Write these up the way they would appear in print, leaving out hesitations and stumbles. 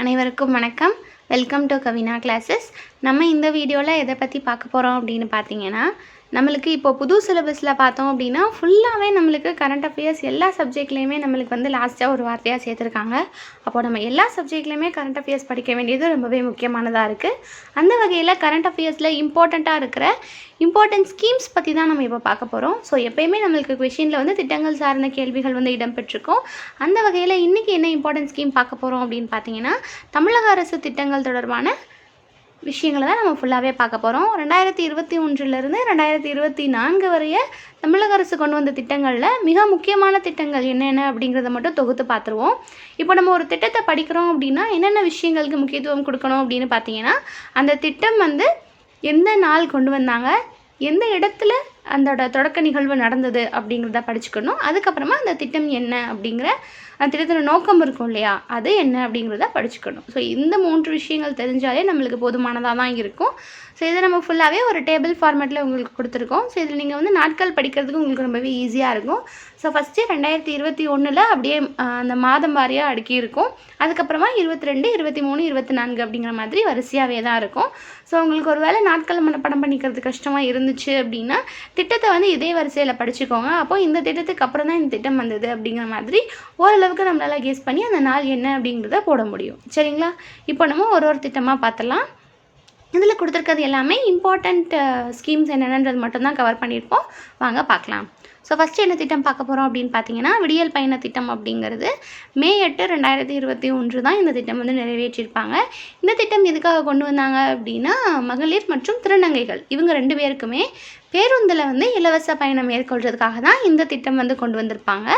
அனைவருக்கும் வணக்கம். Welcome to Kavina classes. நம்ம இந்த வீடியோவில் எதை பற்றி பார்க்க போகிறோம் அப்படின்னு பார்த்தீங்கன்னா, நம்மளுக்கு இப்போ புது சிலபஸில் பார்த்தோம் அப்படின்னா ஃபுல்லாகவே நம்மளுக்கு கரண்ட் அஃபேர்ஸ் எல்லா சப்ஜெக்ட்லேயுமே நம்மளுக்கு வந்து லாஸ்ட்டாக ஒரு வார்த்தையாக சேர்த்துருக்காங்க. அப்போது நம்ம எல்லா சப்ஜெக்ட்லேயுமே கரண்ட் அஃபேர்ஸ் படிக்க வேண்டியது ரொம்பவே முக்கியமானதாக இருக்குது. அந்த வகையில் கரண்ட் அஃபேர்ஸில் இம்பார்ட்டண்ட்டாக இருக்கிற இம்பார்ட்டன்ட் ஸ்கீம்ஸ் பற்றி தான் நம்ம இப்போ பார்க்க போகிறோம். ஸோ எப்போயுமே நம்மளுக்கு கொஷினில் வந்து திட்டங்கள் சார்ந்த கேள்விகள் வந்து இடம்பெற்றிருக்கும். அந்த வகையில் இன்றைக்கி என்ன இம்பார்ட்டன்ட் ஸ்கீம் பார்க்க போகிறோம் அப்படின்னு பார்த்தீங்கன்னா, தமிழக அரசு திட்டங்கள் தொடர்பான விஷயங்களை தான் நம்ம ஃபுல்லாகவே பார்க்க போகிறோம். 2021 2024 வரைய தமிழக அரசு கொண்டு வந்த திட்டங்களில் மிக முக்கியமான திட்டங்கள் என்னென்ன அப்படிங்கிறத மட்டும் தொகுத்து பார்த்துருவோம். இப்போ நம்ம ஒரு திட்டத்தை படிக்கிறோம் அப்படின்னா என்னென்ன விஷயங்களுக்கு முக்கியத்துவம் கொடுக்கணும் அப்படின்னு பார்த்தீங்கன்னா, அந்த திட்டம் வந்து எந்த நாள் கொண்டு வந்தாங்க, எந்த இடத்துல அதோட தொடக்க நிகழ்வு நடந்தது அப்படிங்கிறத படிச்சுக்கணும். அதுக்கப்புறமா அந்த திட்டம் என்ன அப்படிங்கிற அந்த திட்டத்தோட நோக்கம் இருக்கும் இல்லையா, அது என்ன அப்படிங்கிறத படிச்சுக்கணும். ஸோ இந்த 3 விஷயங்கள் தெரிஞ்சாலே நம்மளுக்கு போதுமானதாக தான் இருக்கும். ஸோ இதை நம்ம ஃபுல்லாகவே ஒரு டேபிள் ஃபார்மேட்டில் உங்களுக்கு கொடுத்துருக்கோம். ஸோ இதில் நீங்கள் வந்து நாட்கள் படிக்கிறதுக்கு உங்களுக்கு ரொம்பவே ஈஸியாக இருக்கும். ஸோ ஃபஸ்ட்டு 2021 அப்படியே அந்த மாதம் வாரியாக அடுக்கி இருக்கும். அதுக்கப்புறமா 22, 23, 24 அப்படிங்கிற மாதிரி வரிசையாகவே தான் இருக்கும். ஸோ உங்களுக்கு ஒரு வேளை நாட்கள் மனப்பாடம் பண்ணிக்கிறது கஷ்டமாக இருந்துச்சு அப்படின்னா திட்டத்தை வந்து இதே வரிசையில் படிச்சுக்கோங்க. அப்போது இந்த திட்டத்துக்கு அப்புறம் தான் இந்த திட்டம் வந்தது அப்படிங்கிற மாதிரி ஓரளவுக்கு நம்மளால் கெஸ் பண்ணி அந்த நாள் என்ன அப்படிங்கிறத போட முடியும். சரிங்களா? இப்போ நம்ம ஒரு திட்டமாக பார்த்தலாம். இதில் கொடுத்துருக்கிறது எல்லாமே இம்பார்ட்டண்ட் ஸ்கீம்ஸ் என்னென்னன்றது மட்டும்தான் கவர் பண்ணியிருப்போம். வாங்க பார்க்கலாம். ஸோ ஃபஸ்ட்டு என்ன திட்டம் பார்க்க போகிறோம் அப்படின்னு பார்த்தீங்கன்னா, விடியல் பயண திட்டம் அப்படிங்கிறது May 8, 2021 தான் இந்த திட்டம் வந்து நிறைவேற்றியிருப்பாங்க. இந்த திட்டம் எதுக்காக கொண்டு வந்தாங்க அப்படின்னா, மகளிர் மற்றும் திருநங்கைகள் இவங்க 2 பேருக்குமே பேருந்தில் வந்து இலவச பயணம் மேற்கொள்கிறதுக்காக தான் இந்த திட்டம் வந்து கொண்டு வந்திருப்பாங்க.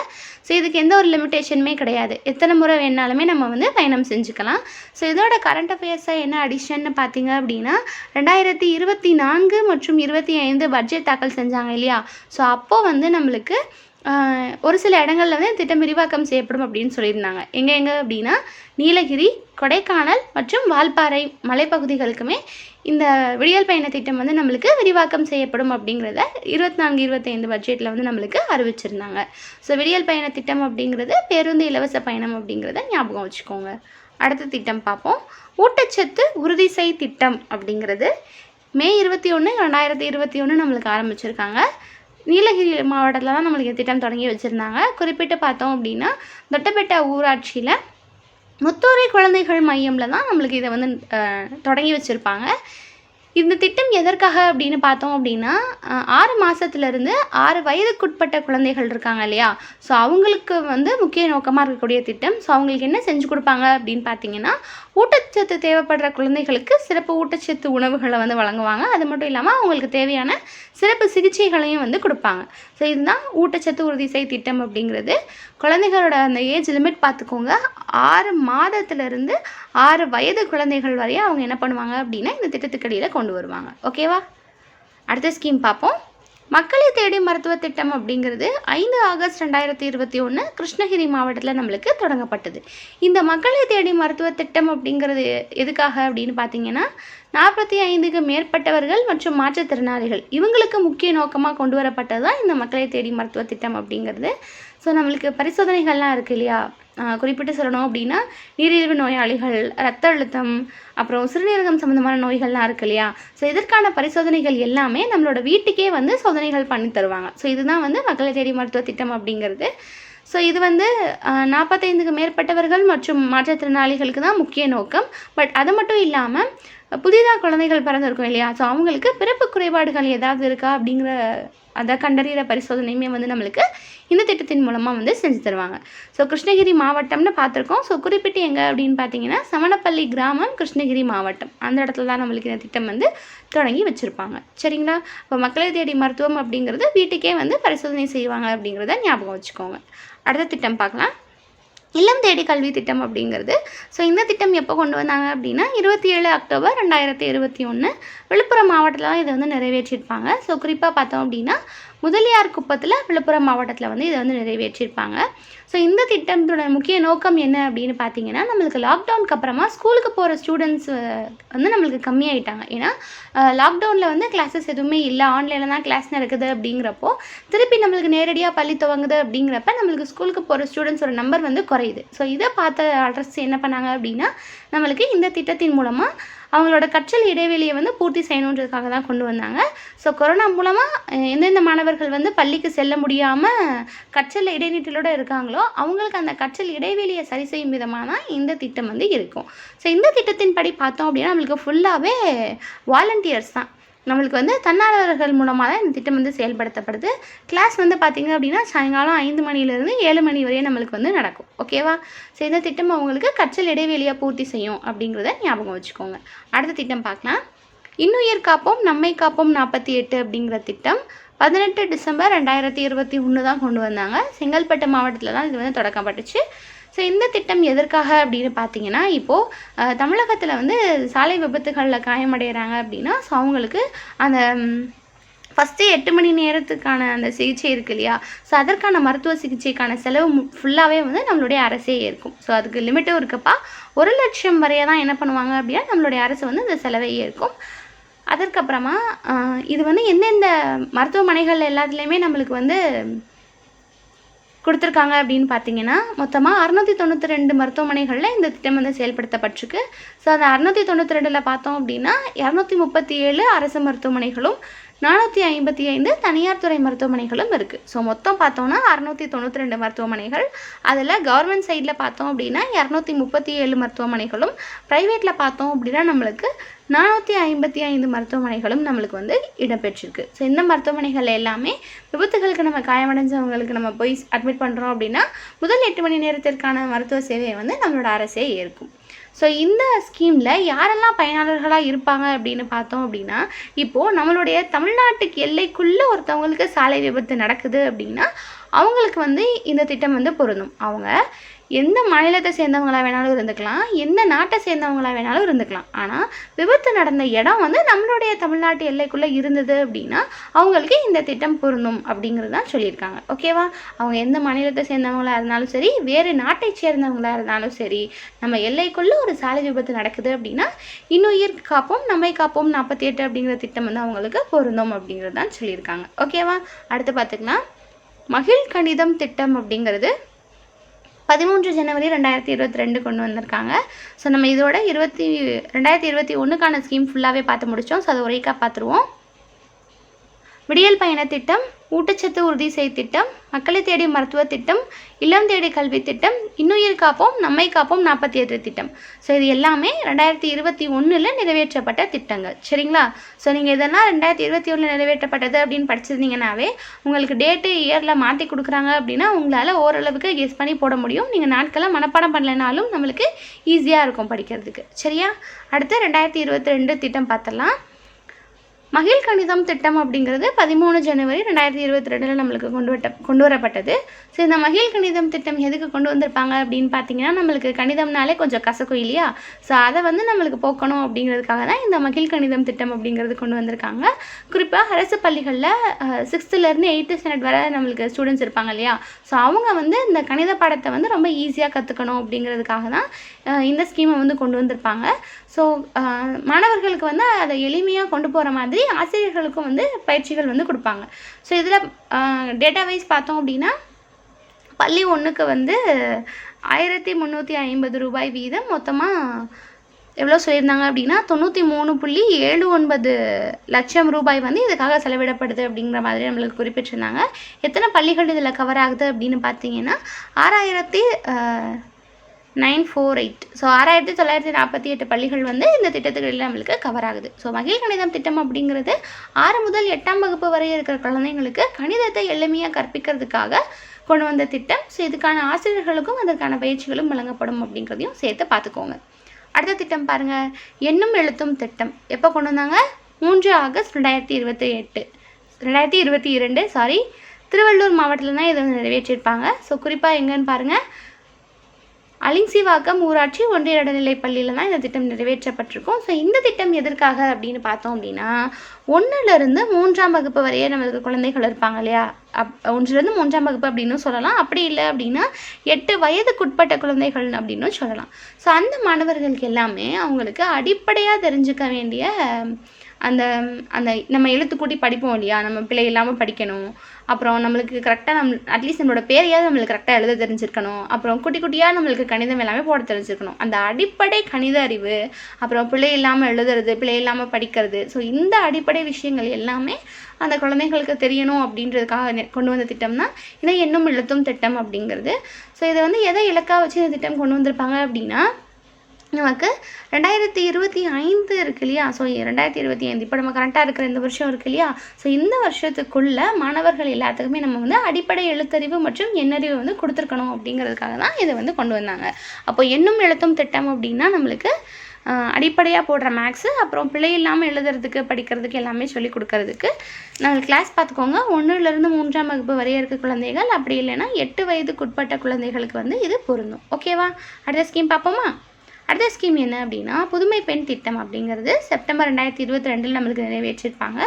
ஸோ இதுக்கு எந்த ஒரு லிமிட்டேஷனுமே கிடையாது. எத்தனை முறை வேணாலுமே நம்ம வந்து பயணம் செஞ்சுக்கலாம். ஸோ இதோட கரண்ட் அஃபேர்ஸாக என்ன அடிஷன்னு பார்த்தீங்க அப்படின்னா, 2024 மற்றும் 25 பட்ஜெட் தாக்கல் செஞ்சாங்க இல்லையா, ஸோ அப்போது வந்து நம்மளுக்கு ஒரு சில இடங்களில் வந்து திட்டம் விரிவாக்கம் செய்யப்படும் அப்படின்னு சொல்லியிருந்தாங்க. எங்கே அப்படின்னா, நீலகிரி, கொடைக்கானல் மற்றும் வால்பாறை மலைப்பகுதிகளுக்குமே இந்த விடியல் பயண திட்டம் வந்து நம்மளுக்கு விரிவாக்கம் செய்யப்படும் அப்படிங்கிறத 24-25 பட்ஜெட்டில் வந்து நம்மளுக்கு அறிவிச்சிருந்தாங்க. ஸோ விடியல் பயண திட்டம் அப்படிங்கிறது பேருந்து இலவச பயணம் அப்படிங்கிறத ஞாபகம் வச்சுக்கோங்க. அடுத்த திட்டம் பார்ப்போம். ஊட்டச்சத்து உறுதி செய் திட்டம் அப்படிங்கிறது May 21, 2021 நம்மளுக்கு ஆரம்பிச்சிருக்காங்க. நீலகிரி மாவட்டத்தில் தான் நம்மளுக்கு திட்டம் தொடங்கி வச்சுருந்தாங்க. குறிப்பிட்டு பார்த்தோம் அப்படின்னா, தொட்டபெட்டா ஊராட்சியில் முத்தூரை குழந்தைகள் மையமில் தான் நம்மளுக்கு இதை வந்து தொடங்கி வச்சுருப்பாங்க. இந்த திட்டம் எதற்காக அப்படின்னு பார்த்தோம் அப்படின்னா, 6 மாதத்துலேருந்து 6 வயதுக்குட்பட்ட குழந்தைகள் இருக்காங்க இல்லையா, ஸோ அவங்களுக்கு வந்து முக்கிய நோக்கமாக இருக்கக்கூடிய திட்டம். ஸோ அவங்களுக்கு என்ன செஞ்சு கொடுப்பாங்க அப்படின்னு பார்த்தீங்கன்னா, ஊட்டச்சத்து தேவைப்படுற குழந்தைகளுக்கு சிறப்பு ஊட்டச்சத்து உணவுகளை வந்து வழங்குவாங்க. அது மட்டும் இல்லாமல் அவங்களுக்கு தேவையான சிறப்பு சிகிச்சைகளையும் வந்து கொடுப்பாங்க. ஸோ இதுதான் ஊட்டச்சத்து உறுதி செய் திட்டம் அப்படிங்கிறது. குழந்தைகளோட அந்த ஏஜ் லிமிட் பார்த்துக்கோங்க. 6 மாதத்துலேருந்து 6 வயது குழந்தைகள் வரையும் அவங்க என்ன பண்ணுவாங்க அப்படின்னா இந்த திட்டத்துக்கு அடியில் கொண்டு வருவாங்க. ஓகேவா? அடுத்த ஸ்கீம் பார்ப்போம். மக்களை தேடி மருத்துவ திட்டம் அப்படிங்கிறது 5 ஆகஸ்ட் 2021 கிருஷ்ணகிரி மாவட்டத்தில் நம்மளுக்கு தொடங்கப்பட்டது. இந்த மக்களை தேடி மருத்துவ திட்டம் அப்படிங்கிறது எதுக்காக அப்படின்னு பார்த்தீங்கன்னா, 45க்கு மேற்பட்டவர்கள் மற்றும் மாற்றுத்திறனாளிகள் இவங்களுக்கு முக்கிய நோக்கமாக கொண்டு வரப்பட்டது தான் இந்த மக்களை தேடி மருத்துவ திட்டம் அப்படிங்கிறது. ஸோ நம்மளுக்கு பரிசோதனைகள்லாம் இருக்குது இல்லையா, குறிப்பிட்டு சொல்லணும் அப்படின்னா நீரிழிவு நோயாளிகள், ரத்த அழுத்தம், அப்புறம் சிறுநீரகம் சம்மந்தமான நோய்கள்லாம் இருக்குது இல்லையா, ஸோ இதற்கான பரிசோதனைகள் எல்லாமே நம்மளோட வீட்டுக்கே வந்து சோதனைகள் பண்ணி தருவாங்க. ஸோ இதுதான் வந்து மக்களை தேடி மருத்துவ திட்டம் அப்படிங்கிறது. ஸோ இது வந்து 45க்கு மேற்பட்டவர்கள் மற்றும் மாற்றுத்திறனாளிகளுக்கு தான் முக்கிய நோக்கம். பட் அது மட்டும் இல்லாமல் புதிதாக குழந்தைகள் பிறந்திருக்கும் இல்லையா, ஸோ அவங்களுக்கு பிறப்பு குறைபாடுகள் ஏதாவது இருக்கா அப்படிங்கிற அதை கண்டறிகிற பரிசோதனையுமே வந்து நம்மளுக்கு இந்த திட்டத்தின் மூலமாக வந்து செஞ்சு தருவாங்க. ஸோ கிருஷ்ணகிரி மாவட்டம்னு பார்த்துருக்கோம். ஸோ குறிப்பிட்டு எங்கே அப்படின்னு பார்த்தீங்கன்னா, சமணப்பள்ளி கிராமம், கிருஷ்ணகிரி மாவட்டம், அந்த இடத்துல தான் நம்மளுக்கு இந்த திட்டம் வந்து தொடங்கி வச்சுருப்பாங்க. சரிங்களா? இப்போ மக்களை தேடி மருத்துவம் அப்படிங்கிறது வீட்டுக்கே வந்து பரிசோதனை செய்வாங்க அப்படிங்கிறத ஞாபகம் வச்சுக்கோங்க. அடுத்த திட்டம் பார்க்கலாம். இல்லம் தேடி கல்வி திட்டம் அப்படிங்கிறது. ஸோ இந்த திட்டம் எப்போ கொண்டு வந்தாங்க அப்படின்னா, 27 அக்டோபர் 2021 விழுப்புரம் மாவட்டத்தில் தான் இதை வந்து நிறைவேற்றியிருப்பாங்க. ஸோ குறிப்பாக பார்த்தோம் அப்படின்னா, முதலியார் குப்பத்தில் விழுப்புரம் மாவட்டத்தில் வந்து இதை வந்து நிறைவேற்றியிருப்பாங்க. ஸோ இந்த திட்டத்தோட முக்கிய நோக்கம் என்ன அப்படின்னு பார்த்தீங்கன்னா, நம்மளுக்கு லாக்டவுனுக்கு அப்புறமா ஸ்கூலுக்கு போகிற ஸ்டூடெண்ட்ஸ் வந்து நம்மளுக்கு கம்மியாயிட்டாங்க. ஏன்னா லாக்டவுனில் வந்து கிளாஸஸ் எதுவுமே இல்லை, ஆன்லைனில் தான் கிளாஸ் நடக்குது. அப்படிங்கிறப்போ திருப்பி நம்மளுக்கு நேரடியாக பள்ளி துவங்குது. அப்படிங்கிறப்ப நம்மளுக்கு ஸ்கூலுக்கு போகிற ஸ்டூடெண்ட்ஸோட நம்பர் வந்து குறையுது. ஸோ இதை பார்த்த அரசு என்ன பண்ணாங்க அப்படின்னா, நம்மளுக்கு இந்த திட்டத்தின் மூலமாக அவங்களோட கற்றல் இடைவெளியை வந்து பூர்த்தி செய்யணுன்றதுக்காக தான் கொண்டு வந்தாங்க. ஸோ கொரோனா மூலமாக எந்தெந்த மாணவர்கள் வந்து பள்ளிக்கு செல்ல முடியாமல் கற்றல் இடைநிற்றலோடு இருக்காங்களோ அவங்களுக்கு அந்த கற்றல் இடைவெளியை சரி செய்யும் விதமாக தான் இந்த திட்டம் வந்து இருக்கும். ஸோ இந்த திட்டத்தின் படி பார்த்தோம் அப்படின்னா நம்மளுக்கு ஃபுல்லாகவே வாலண்டியர்ஸ் தான். நம்மளுக்கு வந்து தன்னார்வலர்கள் மூலமாக தான் இந்த திட்டம் வந்து செயல்படுத்தப்படுது. கிளாஸ் வந்து பார்த்திங்க அப்படின்னா சாயங்காலம் 5 மணிலேருந்து 7 மணி வரையும் நம்மளுக்கு வந்து நடக்கும். ஓகேவா? ஸோ இந்த திட்டம் அவங்களுக்கு கற்றல் இடைவெளியை பூர்த்தி செய்யும் அப்படிங்கிறத ஞாபகம் வச்சுக்கோங்க. அடுத்த திட்டம் பார்க்கலாம். இன்னுயிர் காப்போம் நம்மை காப்போம் 48 அப்படிங்கிற திட்டம் 18 டிசம்பர் 2021 தான் கொண்டு வந்தாங்க. செங்கல்பட்டு மாவட்டத்தில் தான் இது வந்து தொடக்கப்பட்டுச்சு. ஸோ இந்த திட்டம் எதற்காக அப்படின்னு பார்த்தீங்கன்னா, இப்போது தமிழகத்தில் வந்து சாலை விபத்துகளில் காயமடைகிறாங்க அப்படின்னா, ஸோ அவங்களுக்கு அந்த ஃபஸ்ட்டு 8 மணி நேரத்துக்கான அந்த சிகிச்சை இருக்குது இல்லையா, ஸோ அதற்கான மருத்துவ சிகிச்சைக்கான செலவு ஃபுல்லாகவே வந்து நம்மளுடைய அரசே ஏற்கும். ஸோ அதுக்கு லிமிட்டும் இருக்குப்பா. 1 லட்சம் வரைய தான் என்ன பண்ணுவாங்க அப்படின்னா நம்மளுடைய அரசு வந்து இந்த செலவை ஏற்கும். அதற்கப்புறமா இது வந்து எந்தெந்த மருத்துவமனைகள் எல்லாத்துலேயுமே நம்மளுக்கு வந்து கொடுத்துருக்காங்க அப்படின்னு பார்த்தீங்கன்னா, மொத்தமாக 692 மருத்துவமனைகளில் இந்த திட்டம் வந்து செயல்படுத்தப்பட்டிருக்கு. ஸோ அந்த 692ல் பார்த்தோம் அப்படின்னா 237 அரசு மருத்துவமனைகளும் 455 தனியார் துறை மருத்துவமனைகளும் இருக்குது. ஸோ மொத்தம் பார்த்தோம்னா 692 மருத்துவமனைகள். அதில் கவர்மெண்ட் சைடில் பார்த்தோம் அப்படின்னா 237 மருத்துவமனைகளும், ப்ரைவேட்டில் பார்த்தோம் அப்படின்னா நம்மளுக்கு 455 மருத்துவமனைகளும் நம்மளுக்கு வந்து இடம்பெற்றிருக்கு. ஸோ இந்த மருத்துவமனைகள் எல்லாமே விபத்துகளுக்கு நம்ம காயமடைஞ்சவங்களுக்கு நம்ம போய் அட்மிட் பண்ணுறோம் அப்படின்னா முதல் 8 மணி நேரத்திற்கான மருத்துவ சேவையை வந்து நம்மளோட அரசே ஏற்கும். ஸோ இந்த ஸ்கீமில் யாரெல்லாம் பயனாளர்களாக இருப்பாங்க அப்படின்னு பார்த்தோம் அப்படின்னா, இப்போது நம்மளுடைய தமிழ்நாட்டுக்கு எல்லைக்குள்ளே ஒருத்தவங்களுக்கு சாலை விபத்து நடக்குது அப்படின்னா அவங்களுக்கு வந்து இந்த திட்டம் வந்து பொருந்தும். அவங்க எந்த மாநிலத்தை சேர்ந்தவங்களாக வேணாலும் இருந்துக்கலாம், எந்த நாட்டை சேர்ந்தவங்களாக வேணாலும் இருந்துக்கலாம். ஆனால் விபத்து நடந்த இடம் வந்து நம்மளுடைய தமிழ்நாட்டு எல்லைக்குள்ளே இருந்தது அப்படின்னா அவங்களுக்கு இந்த திட்டம் பொருந்தும் அப்படிங்கிறது தான் சொல்லியிருக்காங்க. ஓகேவா? அவங்க எந்த மாநிலத்தை சேர்ந்தவங்களாக இருந்தாலும் சரி, வேறு நாட்டை சேர்ந்தவங்களாக இருந்தாலும் சரி, நம்ம எல்லைக்குள்ளே ஒரு சாலை விபத்து நடக்குது அப்படின்னா இன்னுயிர் காப்போம் நம்மை காப்போம் 48 அப்படிங்கிற திட்டம் வந்து அவங்களுக்கு பொருந்தும் அப்படிங்கிறது தான் சொல்லியிருக்காங்க. ஓகேவா? அடுத்து பார்த்துக்கலாம். மகிழ் கணிதம் திட்டம் அப்படிங்கிறது 13 ஜனவரி 2022 கொண்டு வந்திருக்காங்க. ஸோ நம்ம இதோட 2021க்கான ஸ்கீம் ஃபுல்லாகவே பார்த்து முடித்தோம். ஸோ அதை ஒரேக்கா பார்த்துருவோம். விடியல் பயண திட்டம், ஊட்டச்சத்து உறுதி செய் திட்டம், மக்களை தேடி மருத்துவ திட்டம், இல்லம் தேடி கல்வி திட்டம், இன்னுயிர் காப்போம் நம்மை காப்போம் 48 திட்டம். ஸோ இது எல்லாமே 2021 நிறைவேற்றப்பட்ட திட்டங்கள். சரிங்களா? ஸோ நீங்கள் இதெல்லாம் 2021 நிறைவேற்றப்பட்டது அப்படின்னு படிச்சிருந்தீங்கன்னாவே உங்களுக்கு டேட்டு இயரில் மாற்றி கொடுக்குறாங்க அப்படின்னா உங்களால் ஓரளவுக்கு கெஸ் பண்ணி போட முடியும். நீங்கள் நாட்களை மனப்பாடம் பண்ணலைனாலும் நம்மளுக்கு ஈஸியாக இருக்கும் படிக்கிறதுக்கு. சரியா? அடுத்து 2022 திட்டம் பார்த்துடலாம். மகிழ் கணிதம் திட்டம் அப்படிங்கிறது 13 ஜனவரி 2022 நம்மளுக்கு கொண்டு வரப்பட்டது. ஸோ இந்த மகிழ் கணிதம் திட்டம் எதுக்கு கொண்டு வந்திருப்பாங்க அப்படின்னு பார்த்தீங்கன்னா, நம்மளுக்கு கணிதம்னாலே கொஞ்சம் கசக்கும் இல்லையா? ஸோ அதை வந்து நம்மளுக்கு போக்கணும் அப்படிங்கிறதுக்காக தான் இந்த மகிழ் கணிதம் திட்டம் அப்படிங்கிறது கொண்டு வந்திருக்காங்க. குறிப்பாக அரசு பள்ளிகளில் 6th-லேருந்து 8th ஸ்டாண்டர்ட் வரை நம்மளுக்கு ஸ்டூடெண்ட்ஸ் இருப்பாங்க இல்லையா? ஸோ அவங்க வந்து இந்த கணித பாடத்தை வந்து ரொம்ப ஈஸியாக கற்றுக்கணும் அப்படிங்கிறதுக்காக தான் இந்த ஸ்கீமை வந்து கொண்டு வந்திருப்பாங்க. ஸோ மாணவர்களுக்கு வந்து அதை எளிமையாக கொண்டு போகிற மாதிரி ஆசிரியர்களுக்கும் வந்து பயிற்சிகள் வந்து கொடுப்பாங்க. ஸோ இதில் டேட்டா வைஸ் பார்த்தோம் அப்படின்னா பள்ளி ஒன்றுக்கு வந்து 1350 ரூபாய் வீதம் மொத்தமாக எவ்வளோ சொல்லியிருந்தாங்க அப்படின்னா 93.79 லட்சம் ரூபாய் வந்து இதுக்காக செலவிடப்படுது அப்படிங்கிற மாதிரி நம்மளுக்கு குறிப்பிட்டிருந்தாங்க. எத்தனை பள்ளிகள் இதில் கவர் ஆகுது அப்படின்னு பார்த்தீங்கன்னா 6948. ஸோ 6948 பள்ளிகள் வந்து இந்த திட்டத்துகளில் நம்மளுக்கு கவர் ஆகுது. ஸோ மகிழ் கணிதம் திட்டம் அப்படிங்கிறது 6 முதல் 8ஆம் வகுப்பு வரை இருக்கிற குழந்தைங்களுக்கு கணிதத்தை எளிமையாக கற்பிக்கிறதுக்காக கொண்டு வந்த திட்டம். ஸோ இதுக்கான ஆசிரியர்களுக்கும் அதற்கான பயிற்சிகளும் வழங்கப்படும் அப்படிங்கிறதையும் சேர்த்து பார்த்துக்கோங்க. அடுத்த திட்டம் பாருங்கள். எண்ணும் எழுத்தும் திட்டம் எப்போ கொண்டு வந்தாங்க? 3 ஆகஸ்ட் 2022 திருவள்ளூர் மாவட்டத்தில் தான் இதை நிறைவேற்றியிருப்பாங்க. ஸோ குறிப்பாக எங்கன்னு பாருங்கள், அலிங்சிவாக்கம் ஊராட்சி ஒன்றிய நடுநிலைப் பள்ளியில் தான் இந்த திட்டம் நிறைவேற்றப்பட்டிருக்கும். ஸோ இந்த திட்டம் எதற்காக அப்படின்னு பார்த்தோம் அப்படின்னா 1லேருந்து 3ஆம் வகுப்பு வரையே நம்மளுக்கு குழந்தைகள் இருப்பாங்க இல்லையா, 1லேருந்து 3ஆம் வகுப்பு அப்படின்னு சொல்லலாம். அப்படி இல்லை அப்படின்னா 8 வயதுக்குட்பட்ட குழந்தைகள் அப்படின்னு சொல்லலாம். ஸோ அந்த மாணவர்களுக்கு எல்லாமே அவங்களுக்கு அடிப்படையாக தெரிஞ்சுக்க வேண்டிய அந்த அந்த நம்ம எழுத்துக்கூட்டி படிப்போம் இல்லையா, நம்ம பிழை இல்லாமல் படிக்கணும். அப்புறம் நம்மளுக்கு கரெக்டாக அட்லீஸ்ட் நம்மளோட பேரையாவது நம்மளுக்கு கரெக்டாக எழுத தெரிஞ்சிருக்கணும். அப்புறம் குட்டி குட்டியாக நம்மளுக்கு கணிதம் எல்லாமே போட தெரிஞ்சிருக்கணும். அந்த அடிப்படை கணித அறிவு, அப்புறம் பிழை இல்லாமல் எழுதுறது, பிழை இல்லாமல் படிக்கிறது, ஸோ இந்த அடிப்படை விஷயங்கள் எல்லாமே அந்த குழந்தைங்களுக்கு தெரியணும் அப்படின்றதுக்காக கொண்டு வந்த திட்டம் தான் இதை எண்ணும் எழுத்தும் திட்டம் அப்படிங்கிறது. ஸோ இதை வந்து எதை இலக்காக வச்சு இந்த திட்டம் கொண்டு வந்திருப்பாங்க அப்படின்னா, நமக்கு 2025 இருக்கு இல்லையா, ஸோ 2025 இப்போ நம்ம கரெக்டாக இருக்கிற இந்த வருஷம் இருக்கு இல்லையா, ஸோ இந்த வருஷத்துக்குள்ளே மாணவர்கள் எல்லாத்துக்குமே நம்ம வந்து அடிப்படை எழுத்தறிவு மற்றும் எண்ணறிவு வந்து கொடுத்துருக்கணும் அப்படிங்கிறதுக்காக தான் இதை வந்து கொண்டு வந்தாங்க. அப்போ எண்ணும் எழுத்தும் திட்டம் அப்படின்னா நம்மளுக்கு அடிப்படையாக போடுற மேக்ஸு, அப்புறம் பிழை இல்லாமல் எழுதுறதுக்கு படிக்கிறதுக்கு எல்லாமே சொல்லி கொடுக்கறதுக்கு நாங்கள் கிளாஸ் பார்த்துக்கோங்க. 1லேருந்து 3ஆம் வகுப்பு வரைய இருக்க குழந்தைகள், அப்படி இல்லைன்னா 8 வயதுக்குட்பட்ட குழந்தைகளுக்கு வந்து இது பொருந்தும். ஓகேவா? அடுத்த ஸ்கீம் பார்ப்போமா? அடுத்த ஸ்கீம் என்ன அப்படின்னா புதுமை பெண் திட்டம் அப்படிங்கிறது செப்டம்பர் 2022 நம்மளுக்கு நிறைவேற்றிருப்பாங்க.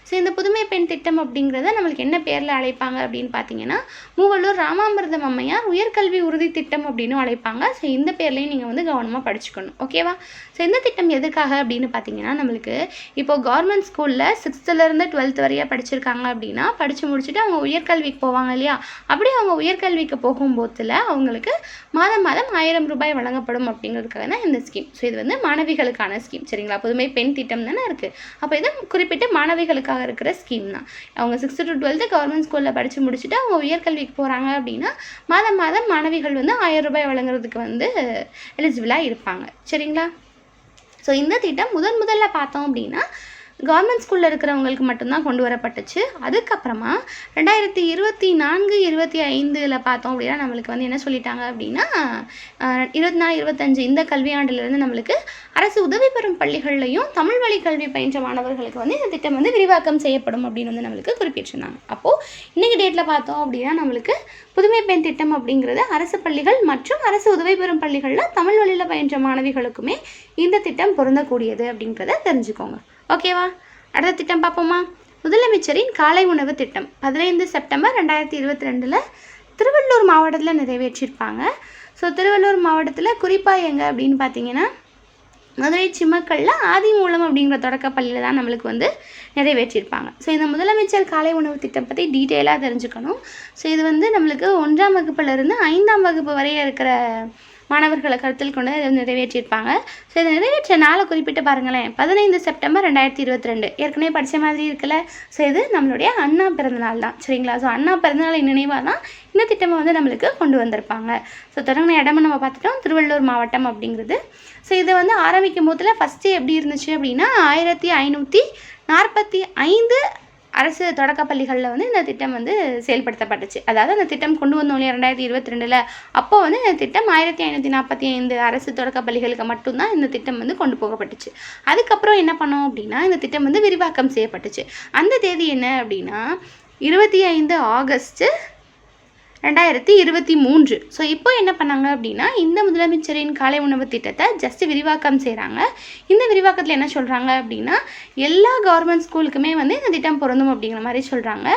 ஸோ இந்த புதுமை பெண் திட்டம் அப்படிங்கிறத நம்மளுக்கு என்ன பேரில் அழைப்பாங்க அப்படின்னு பார்த்தீங்கன்னா மூவலூர் ராமாமிர்தம் அம்மையார் உயர்கல்வி உறுதி திட்டம் அப்படின்னு அழைப்பாங்க. ஸோ இந்த பேர்லையும் நீங்கள் வந்து கவனமாக படிச்சுக்கணும். ஓகேவா? ஸோ இந்த திட்டம் எதுக்காக அப்படின்னு பார்த்தீங்கன்னா நம்மளுக்கு இப்போது கவர்மெண்ட் ஸ்கூலில் 6லேருந்து 12th வரையா படிச்சிருக்காங்க அப்படின்னா படித்து முடிச்சுட்டு அவங்க உயர்கல்விக்கு போவாங்க இல்லையா, அப்படி அவங்க உயர்கல்விக்கு போகும்போதில் அவங்களுக்கு மாதம் 1000 ரூபாய் வழங்கப்படும் அப்படிங்கிறதுக்காக தான் இந்த ஸ்கீம். ஸோ இது வந்து மாணவிகளுக்கான ஸ்கீம். சரிங்களா? புதுமை பெண் திட்டம் தானே இருக்குது. அப்போ இது குறிப்பிட்டு மாணவிகளுக்காக இருக்கிற ஸ்கீம் தான். அவங்க 6th to 12th கவர்மெண்ட் ஸ்கூலில் படித்து முடிச்சுட்டு அவங்க உயர்கல்விக்கு போகிறாங்க அப்படின்னா மாதம் மாணவிகள் வந்து 1000 ரூபாய் வழங்குறதுக்கு வந்து எலிஜிபிளாக இருப்பாங்க. சரிங்களா? ஸோ இந்த திட்டம் முதல்ல பார்த்தோம் அப்படின்னா கவர்மெண்ட் ஸ்கூலில் இருக்கிறவங்களுக்கு மட்டும்தான் கொண்டு வரப்பட்டுச்சு. அதுக்கப்புறமா 2024-25 பார்த்தோம் அப்படின்னா நம்மளுக்கு வந்து என்ன சொல்லிட்டாங்க அப்படின்னா 24-25 இந்த கல்வியாண்டிலிருந்து நம்மளுக்கு அரசு உதவி பெறும் பள்ளிகள்லையும் தமிழ் வழி கல்வி பயின்ற மாணவர்களுக்கு வந்து இந்த திட்டம் வந்து விரிவாக்கம் செய்யப்படும் அப்படின்னு வந்து நம்மளுக்கு குறிப்பிட்டிருந்தாங்க. அப்போது இன்றைக்கி டேட்டில் பார்த்தோம் அப்படின்னா நம்மளுக்கு புதுமை பெண் திட்டம் அப்படிங்கிறது அரசு பள்ளிகள் மற்றும் அரசு உதவி பெறும் பள்ளிகளில் தமிழ் வழியில் பயின்ற மாணவிகளுக்குமே இந்த திட்டம் பொருந்தக்கூடியது அப்படிங்கிறத தெரிஞ்சுக்கோங்க. ஓகேவா? அடுத்த திட்டம் பார்ப்போமா? முதலமைச்சரின் காலை உணவு திட்டம் 15 செப்டம்பர் 2022 திருவள்ளூர் மாவட்டத்தில் நிறைவேற்றியிருப்பாங்க. ஸோ திருவள்ளூர் மாவட்டத்தில் குறிப்பாக எங்கே அப்படின்னு பார்த்தீங்கன்னா மதுரை சிம்மக்கல்ல ஆதிமூலம் அப்படிங்கிற தொடக்கப்பள்ளியில் தான் நம்மளுக்கு வந்து நிறைவேற்றியிருப்பாங்க. ஸோ இந்த முதலமைச்சர் காலை உணவு திட்டம் பற்றி டீட்டெயிலாக தெரிஞ்சுக்கணும். ஸோ இது வந்து நம்மளுக்கு 1ஆம் வகுப்புலேருந்து 5ஆம் வகுப்பு வரைய இருக்கிற மாணவர்களை கருத்தில் கொண்டு இதை நிறைவேற்றியிருப்பாங்க. ஸோ இதை நிறைவேற்ற நாளை குறிப்பிட்டு பாருங்களேன், 15 செப்டம்பர் 2022. ஏற்கனவே படித்த மாதிரி இருக்குல்ல. ஸோ இது நம்மளுடைய அண்ணா பிறந்தநாள் தான். சரிங்களா? ஸோ அண்ணா பிறந்தநாளை நினைவாக தான் இந்த திட்டமை வந்து நம்மளுக்கு கொண்டு வந்திருப்பாங்க. ஸோ தொடங்கின இடமும் நம்ம பார்த்துட்டோம், திருவள்ளூர் மாவட்டம் அப்படிங்கிறது. ஸோ இதை வந்து ஆரம்பிக்கும் போதில் ஃபஸ்ட்டு எப்படி இருந்துச்சு அப்படின்னா 1545 அரசு தொடக்கப்பள்ளிகளில் வந்து இந்த திட்டம் வந்து செயல்படுத்தப்பட்டுச்சு. அதாவது அந்த திட்டம் கொண்டு வந்தோம் இல்லையா 2022 அப்போ வந்து இந்த திட்டம் 1545 அரசு தொடக்கப்பள்ளிகளுக்கு மட்டும்தான் இந்த திட்டம் வந்து கொண்டு போகப்பட்டுச்சு. அதுக்கப்புறம் என்ன பண்ணோம் அப்படின்னா இந்த திட்டம் வந்து விரிவாக்கம் செய்யப்பட்டுச்சு. அந்த தேதி என்ன அப்படின்னா 25 ஆகஸ்ட் 2023. ஸோ இப்போ என்ன பண்ணாங்க அப்படின்னா இந்த முதலமைச்சரின் காலை உணவு திட்டத்தை ஜஸ்ட் விரிவாக்கம் செய்கிறாங்க. இந்த விரிவாக்கத்தில் என்ன சொல்கிறாங்க அப்படின்னா எல்லா கவர்மெண்ட் ஸ்கூலுக்குமே வந்து இந்த திட்டம் பொருந்தும் அப்படிங்கிற மாதிரி சொல்கிறாங்க.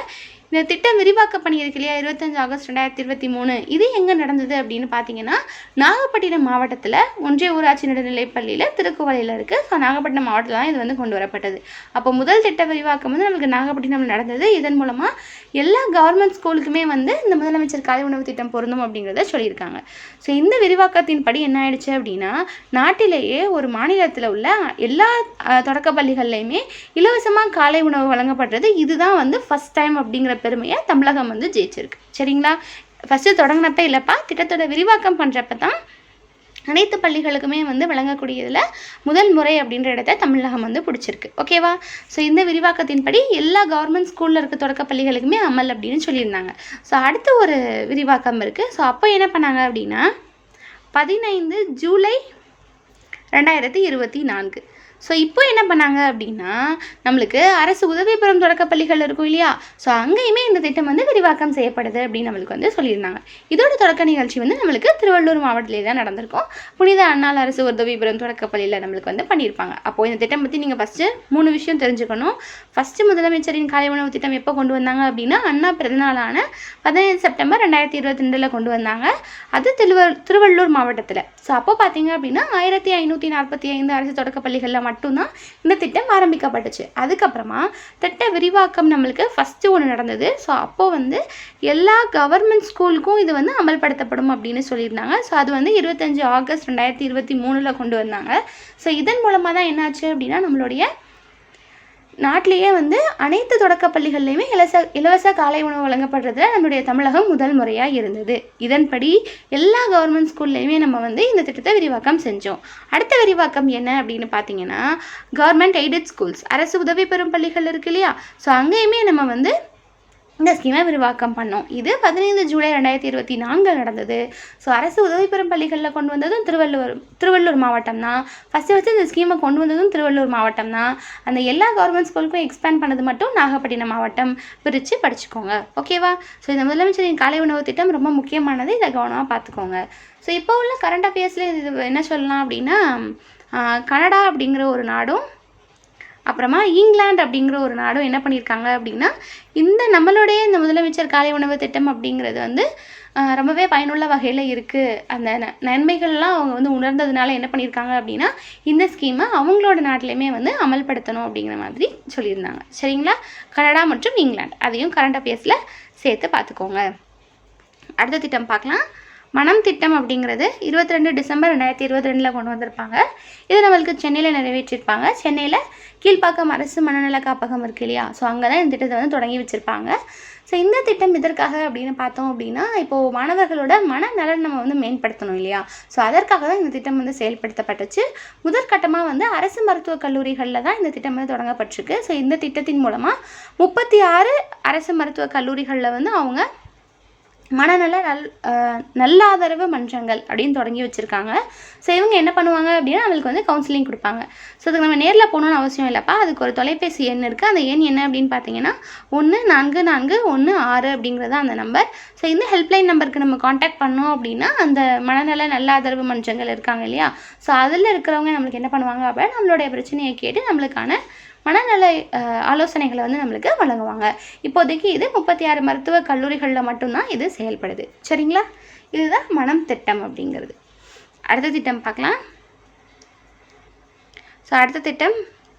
இந்த திட்டம் விரிவாக்க பணி இருக்கு இல்லையா 25 ஆகஸ்ட் 2023 இது எங்கே நடந்தது அப்படின்னு பார்த்தீங்கன்னா நாகப்பட்டினம் மாவட்டத்தில் ஒன்றிய ஊராட்சி நடுநிலைப் பள்ளியில் திருக்குவளையில் இருக்குது. ஸோ நாகப்பட்டினம் மாவட்டத்தில் தான் இது வந்து கொண்டு வரப்பட்டது. அப்போ முதல் திட்ட விரிவாக்கம் வந்து நமக்கு நாகப்பட்டினம் நடந்தது. இதன் மூலமாக எல்லா கவர்மெண்ட் ஸ்கூலுக்குமே வந்து இந்த முதலமைச்சர் காலை உணவு திட்டம் பொருந்தும் அப்படிங்கிறத சொல்லியிருக்காங்க. ஸோ இந்த விரிவாக்கத்தின் படி என்ன ஆயிடுச்சு அப்படின்னா நாட்டிலேயே ஒரு மாநிலத்தில் உள்ள எல்லா தொடக்க பள்ளிகள்லையுமே இலவசமாக காலை உணவு வழங்கப்படுறது இதுதான் வந்து ஃபஸ்ட் டைம் அப்படிங்கிற பெருமையை தமிழகம் வந்து ஜெயிச்சிருக்கு. சரிங்களா? ஃபஸ்ட்டு தொடங்கினப்ப இல்லைப்பா, திட்டத்தோட விரிவாக்கம் பண்ணுறப்ப தான் அனைத்து பள்ளிகளுக்குமே வந்து வழங்கக்கூடியதில் முதல் முறை அப்படின்ற இடத்த தமிழகம் வந்து பிடிச்சிருக்கு. ஓகேவா? ஸோ இந்த விரிவாக்கத்தின்படி எல்லா கவர்மெண்ட் ஸ்கூலில் இருக்க தொடக்க பள்ளிகளுக்குமே அமல் அப்படின்னு சொல்லியிருந்தாங்க. ஸோ அடுத்த ஒரு விரிவாக்கம் இருக்குது. ஸோ அப்போ என்ன பண்ணாங்க அப்படின்னா 15 ஜூலை 2024. ஸோ இப்போ என்ன பண்ணாங்க அப்படின்னா நம்மளுக்கு அரசு உதவி பெறும் தொடக்கப்பள்ளிகள் இருக்கும் இல்லையா, ஸோ அங்கேயுமே இந்த திட்டம் வந்து விரிவாக்கம் செய்யப்படுது அப்படின்னு நம்மளுக்கு வந்து சொல்லியிருந்தாங்க. இதோட தொடக்க நிகழ்ச்சி வந்து நம்மளுக்கு திருவள்ளூர் மாவட்டத்திலே தான் நடந்திருக்கும். புனித அண்ணாள் அரசு உதவி பெறும் தொடக்கப்பள்ளியில் நம்மளுக்கு வந்து பண்ணியிருப்பாங்க. அப்போது இந்த திட்டம் பற்றி நீங்கள் ஃபஸ்ட்டு 3 விஷயம் தெரிஞ்சுக்கணும். ஃபஸ்ட்டு முதலமைச்சரின் காலை உணவு திட்டம் எப்போ கொண்டு வந்தாங்க அப்படின்னா அண்ணா பிறந்தநாளான 15 செப்டம்பர் 2022 கொண்டு வந்தாங்க. அது திருவள்ளூர் மாவட்டத்தில். ஸோ அப்போ பார்த்தீங்க அப்படின்னா 1545 அரசு தொடக்கப்பள்ளிகளில் மட்டும்தான் இந்த திட்டம் ஆரம்பிக்கப்பட்டுச்சு. அதுக்கப்புறமா திட்ட விரிவாக்கம் நம்மளுக்கு ஃபஸ்ட்டு ஒன்று நடந்தது. ஸோ அப்போது வந்து எல்லா கவர்மெண்ட் ஸ்கூலுக்கும் இது வந்து அமல்படுத்தப்படும் அப்படின்னு சொல்லியிருந்தாங்க. ஸோ அது வந்து 25 ஆகஸ்ட் 2023 கொண்டு வந்தாங்க. ஸோ இதன் மூலமாக தான் என்னாச்சு அப்படின்னா நம்மளுடைய நாட்டிலேயே வந்து அனைத்து தொடக்கப்பள்ளிகள்லையுமே இலவச காலை உணவு வழங்கப்படுறதுல நம்மளுடைய தமிழகம் முதல் முறையாக இருந்தது. இதன்படி எல்லா கவர்மெண்ட் ஸ்கூல்லையுமே நம்ம வந்து இந்த திட்டத்தை விரிவாக்கம் செஞ்சோம். அடுத்த விரிவாக்கம் என்ன அப்படின்னு பார்த்தீங்கன்னா கவர்மெண்ட் எய்டட் ஸ்கூல்ஸ், அரசு உதவி பெறும் பள்ளிகள் இருக்கு இல்லையா, ஸோ அங்கேயுமே நம்ம வந்து இந்த ஸ்கீமை விரிவாக்கம் பண்ணோம். இது 15 ஜூலை 2024 நடந்தது. ஸோ அரசு உதவி பெறும் பள்ளிகளில் கொண்டு வந்ததும் திருவள்ளூர் மாவட்டம் தான். ஃபஸ்ட்டு இந்த ஸ்கீமை கொண்டு வந்ததும் திருவள்ளூர் மாவட்டம் தான். அந்த எல்லா கவர்மெண்ட் ஸ்கூலுக்கும் எக்ஸ்பேண்ட் பண்ணது மட்டும் நாகப்பட்டினம் மாவட்டம். பிரித்து படிச்சுக்கோங்க, ஓகேவா? ஸோ இந்த முதலமைச்சரின் காலை உணவு திட்டம் ரொம்ப முக்கியமானது, இதை கவனமாக பார்த்துக்கோங்க. ஸோ இப்போ உள்ள கரண்ட் அஃபேர்ஸில் இது என்ன சொல்லலாம் அப்படின்னா கனடா அப்படிங்கிற ஒரு நாடும் அப்புறமா இங்கிலாந்து அப்படிங்கிற ஒரு நாடும் என்ன பண்ணியிருக்காங்க அப்படின்னா நம்மளுடைய இந்த முதலமைச்சர் காலை உணவு திட்டம் அப்படிங்கிறது வந்து ரொம்பவே பயனுள்ள வகையில் இருக்குது. அந்த நன்மைகள்லாம் அவங்க வந்து உணர்ந்ததுனால என்ன பண்ணியிருக்காங்க அப்படின்னா இந்த ஸ்கீமை அவங்களோட நாட்டிலையுமே வந்து அமல்படுத்தணும் அப்படிங்கிற மாதிரி சொல்லியிருந்தாங்க. சரிங்களா? கனடா மற்றும் இங்கிலாந்து, அதையும் கரண்ட் அஃபேர்ஸில் சேர்த்து பார்த்துக்கோங்க. அடுத்த திட்டம் பார்க்கலாம். மனம் திட்டம் அப்படிங்கிறது 22 டிசம்பர் 2022 கொண்டு வந்திருப்பாங்க. இது நம்மளுக்கு சென்னையில் நிறைவேற்றிருப்பாங்க. சென்னையில் கீழ்ப்பாக்கம் அரசு மனநல காப்பகம் இருக்கு இல்லையா, ஸோ அங்கே தான் இந்த திட்டத்தை வந்து தொடங்கி வச்சுருப்பாங்க. ஸோ இந்த திட்டம் எதற்காக அப்படின்னு பார்த்தோம் அப்படின்னா இப்போது மாணவர்களோட மனநலன் நம்ம வந்து மேம்படுத்தணும் இல்லையா, ஸோ அதற்காக தான் இந்த திட்டம் வந்து செயல்படுத்தப்பட்டுச்சு. முதற்கட்டமாக வந்து அரசு மருத்துவக் கல்லூரிகளில் தான் இந்த திட்டம் வந்து தொடங்கப்பட்டிருக்கு. ஸோ இந்த திட்டத்தின் மூலமாக 36 அரசு மருத்துவக் கல்லூரிகளில் வந்து அவங்க மனநல நல்லாதரவு மன்றங்கள் அப்படின்னு தொடங்கி வச்சுருக்காங்க. ஸோ இவங்க என்ன பண்ணுவாங்க அப்படின்னா நம்மளுக்கு வந்து கவுன்சிலிங் கொடுப்பாங்க. ஸோ அதுக்கு நம்ம நேரில் போகணுன்னு அவசியம் இல்லைப்பா. அதுக்கு ஒரு தொலைபேசி எண் இருக்குது. அந்த எண் என்ன அப்படின்னு பார்த்தீங்கன்னா 144116 அப்படிங்கிறது அந்த நம்பர். ஸோ இந்த ஹெல்ப்லைன் நம்பருக்கு நம்ம காண்டாக்ட் பண்ணோம் அப்படின்னா அந்த மனநல நல்லாதரவு மன்றங்கள் இருக்காங்க இல்லையா, ஸோ அதில் இருக்கிறவங்க நம்மளுக்கு என்ன பண்ணுவாங்க அப்படின்னா நம்மளுடைய பிரச்சனையை கேட்டு நம்மளுக்கான மனநல ஆலோசனைகளை வந்து நம்மளுக்கு வழங்குவாங்க. இப்போதைக்கு இது 36 மருத்துவ கல்லூரிகளில் மட்டும்தான் இது செயல்படுது. சரிங்களா? இதுதான் மனம் திட்டம் அப்படிங்கிறது. அடுத்த திட்டம் பார்க்கலாம். ஸோ அடுத்த திட்டம்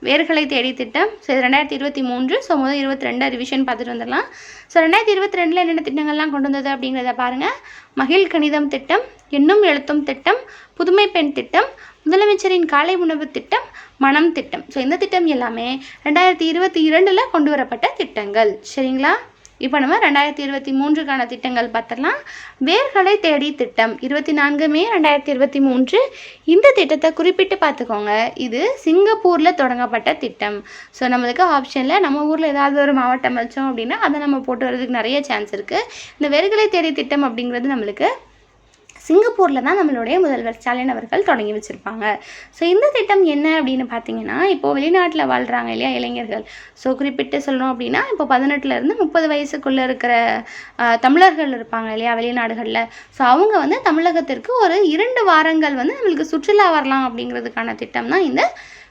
வேர்களை தேடி திட்டம். ஸோ இது 2023. ஸோ முதல் 22 ரிவிஷன் பார்த்துட்டு வந்துடலாம். ஸோ 2022 என்னென்ன திட்டங்கள்லாம் கொண்டு வந்தது அப்படிங்கிறத பாருங்கள். மகிழ் கணிதம் திட்டம், எண்ணும் எழுத்தும் திட்டம், புதுமை பெண் திட்டம், முதலமைச்சரின் காலை உணவு திட்டம், மனம் திட்டம். ஸோ இந்த திட்டம் எல்லாமே 2022 கொண்டு வரப்பட்ட திட்டங்கள். சரிங்களா? இப்போ நம்ம 2023க்கான திட்டங்கள் பார்த்துடலாம். வேர்களை தேடி திட்டம் 24 மே 2023. இந்த திட்டத்தை குறிப்பிட்டு பார்த்துக்கோங்க. இது சிங்கப்பூரில் தொடங்கப்பட்ட திட்டம். ஸோ நம்மளுக்கு ஆப்ஷனில் நம்ம ஊரில் ஏதாவது ஒரு மாவட்டம் வச்சோம் அப்படின்னா அதை நம்ம போட்டு வரதுக்கு நிறைய சான்ஸ் இருக்குது. இந்த வேர்களை தேடி திட்டம் அப்படிங்கிறது நம்மளுக்கு சிங்கப்பூரில் தான் நம்மளுடைய முதல்வர் ஸ்டாலின் அவர்கள் தொடங்கி வச்சுருப்பாங்க. ஸோ இந்த திட்டம் என்ன அப்படின்னு பார்த்தீங்கன்னா இப்போது வெளிநாட்டில் வாழ்கிறாங்க இல்லையா இளைஞர்கள். ஸோ குறிப்பிட்டு சொல்லணும் அப்படின்னா இப்போ 18 to 30 வயசுக்குள்ளே இருக்கிற தமிழர்கள் இருப்பாங்க இல்லையா வெளிநாடுகளில். ஸோ அவங்க வந்து தமிழகத்திற்கு ஒரு 2 வாரங்கள் வந்து நம்மளுக்கு சுற்றுலா வரலாம் அப்படிங்கிறதுக்கான திட்டம் தான் இந்த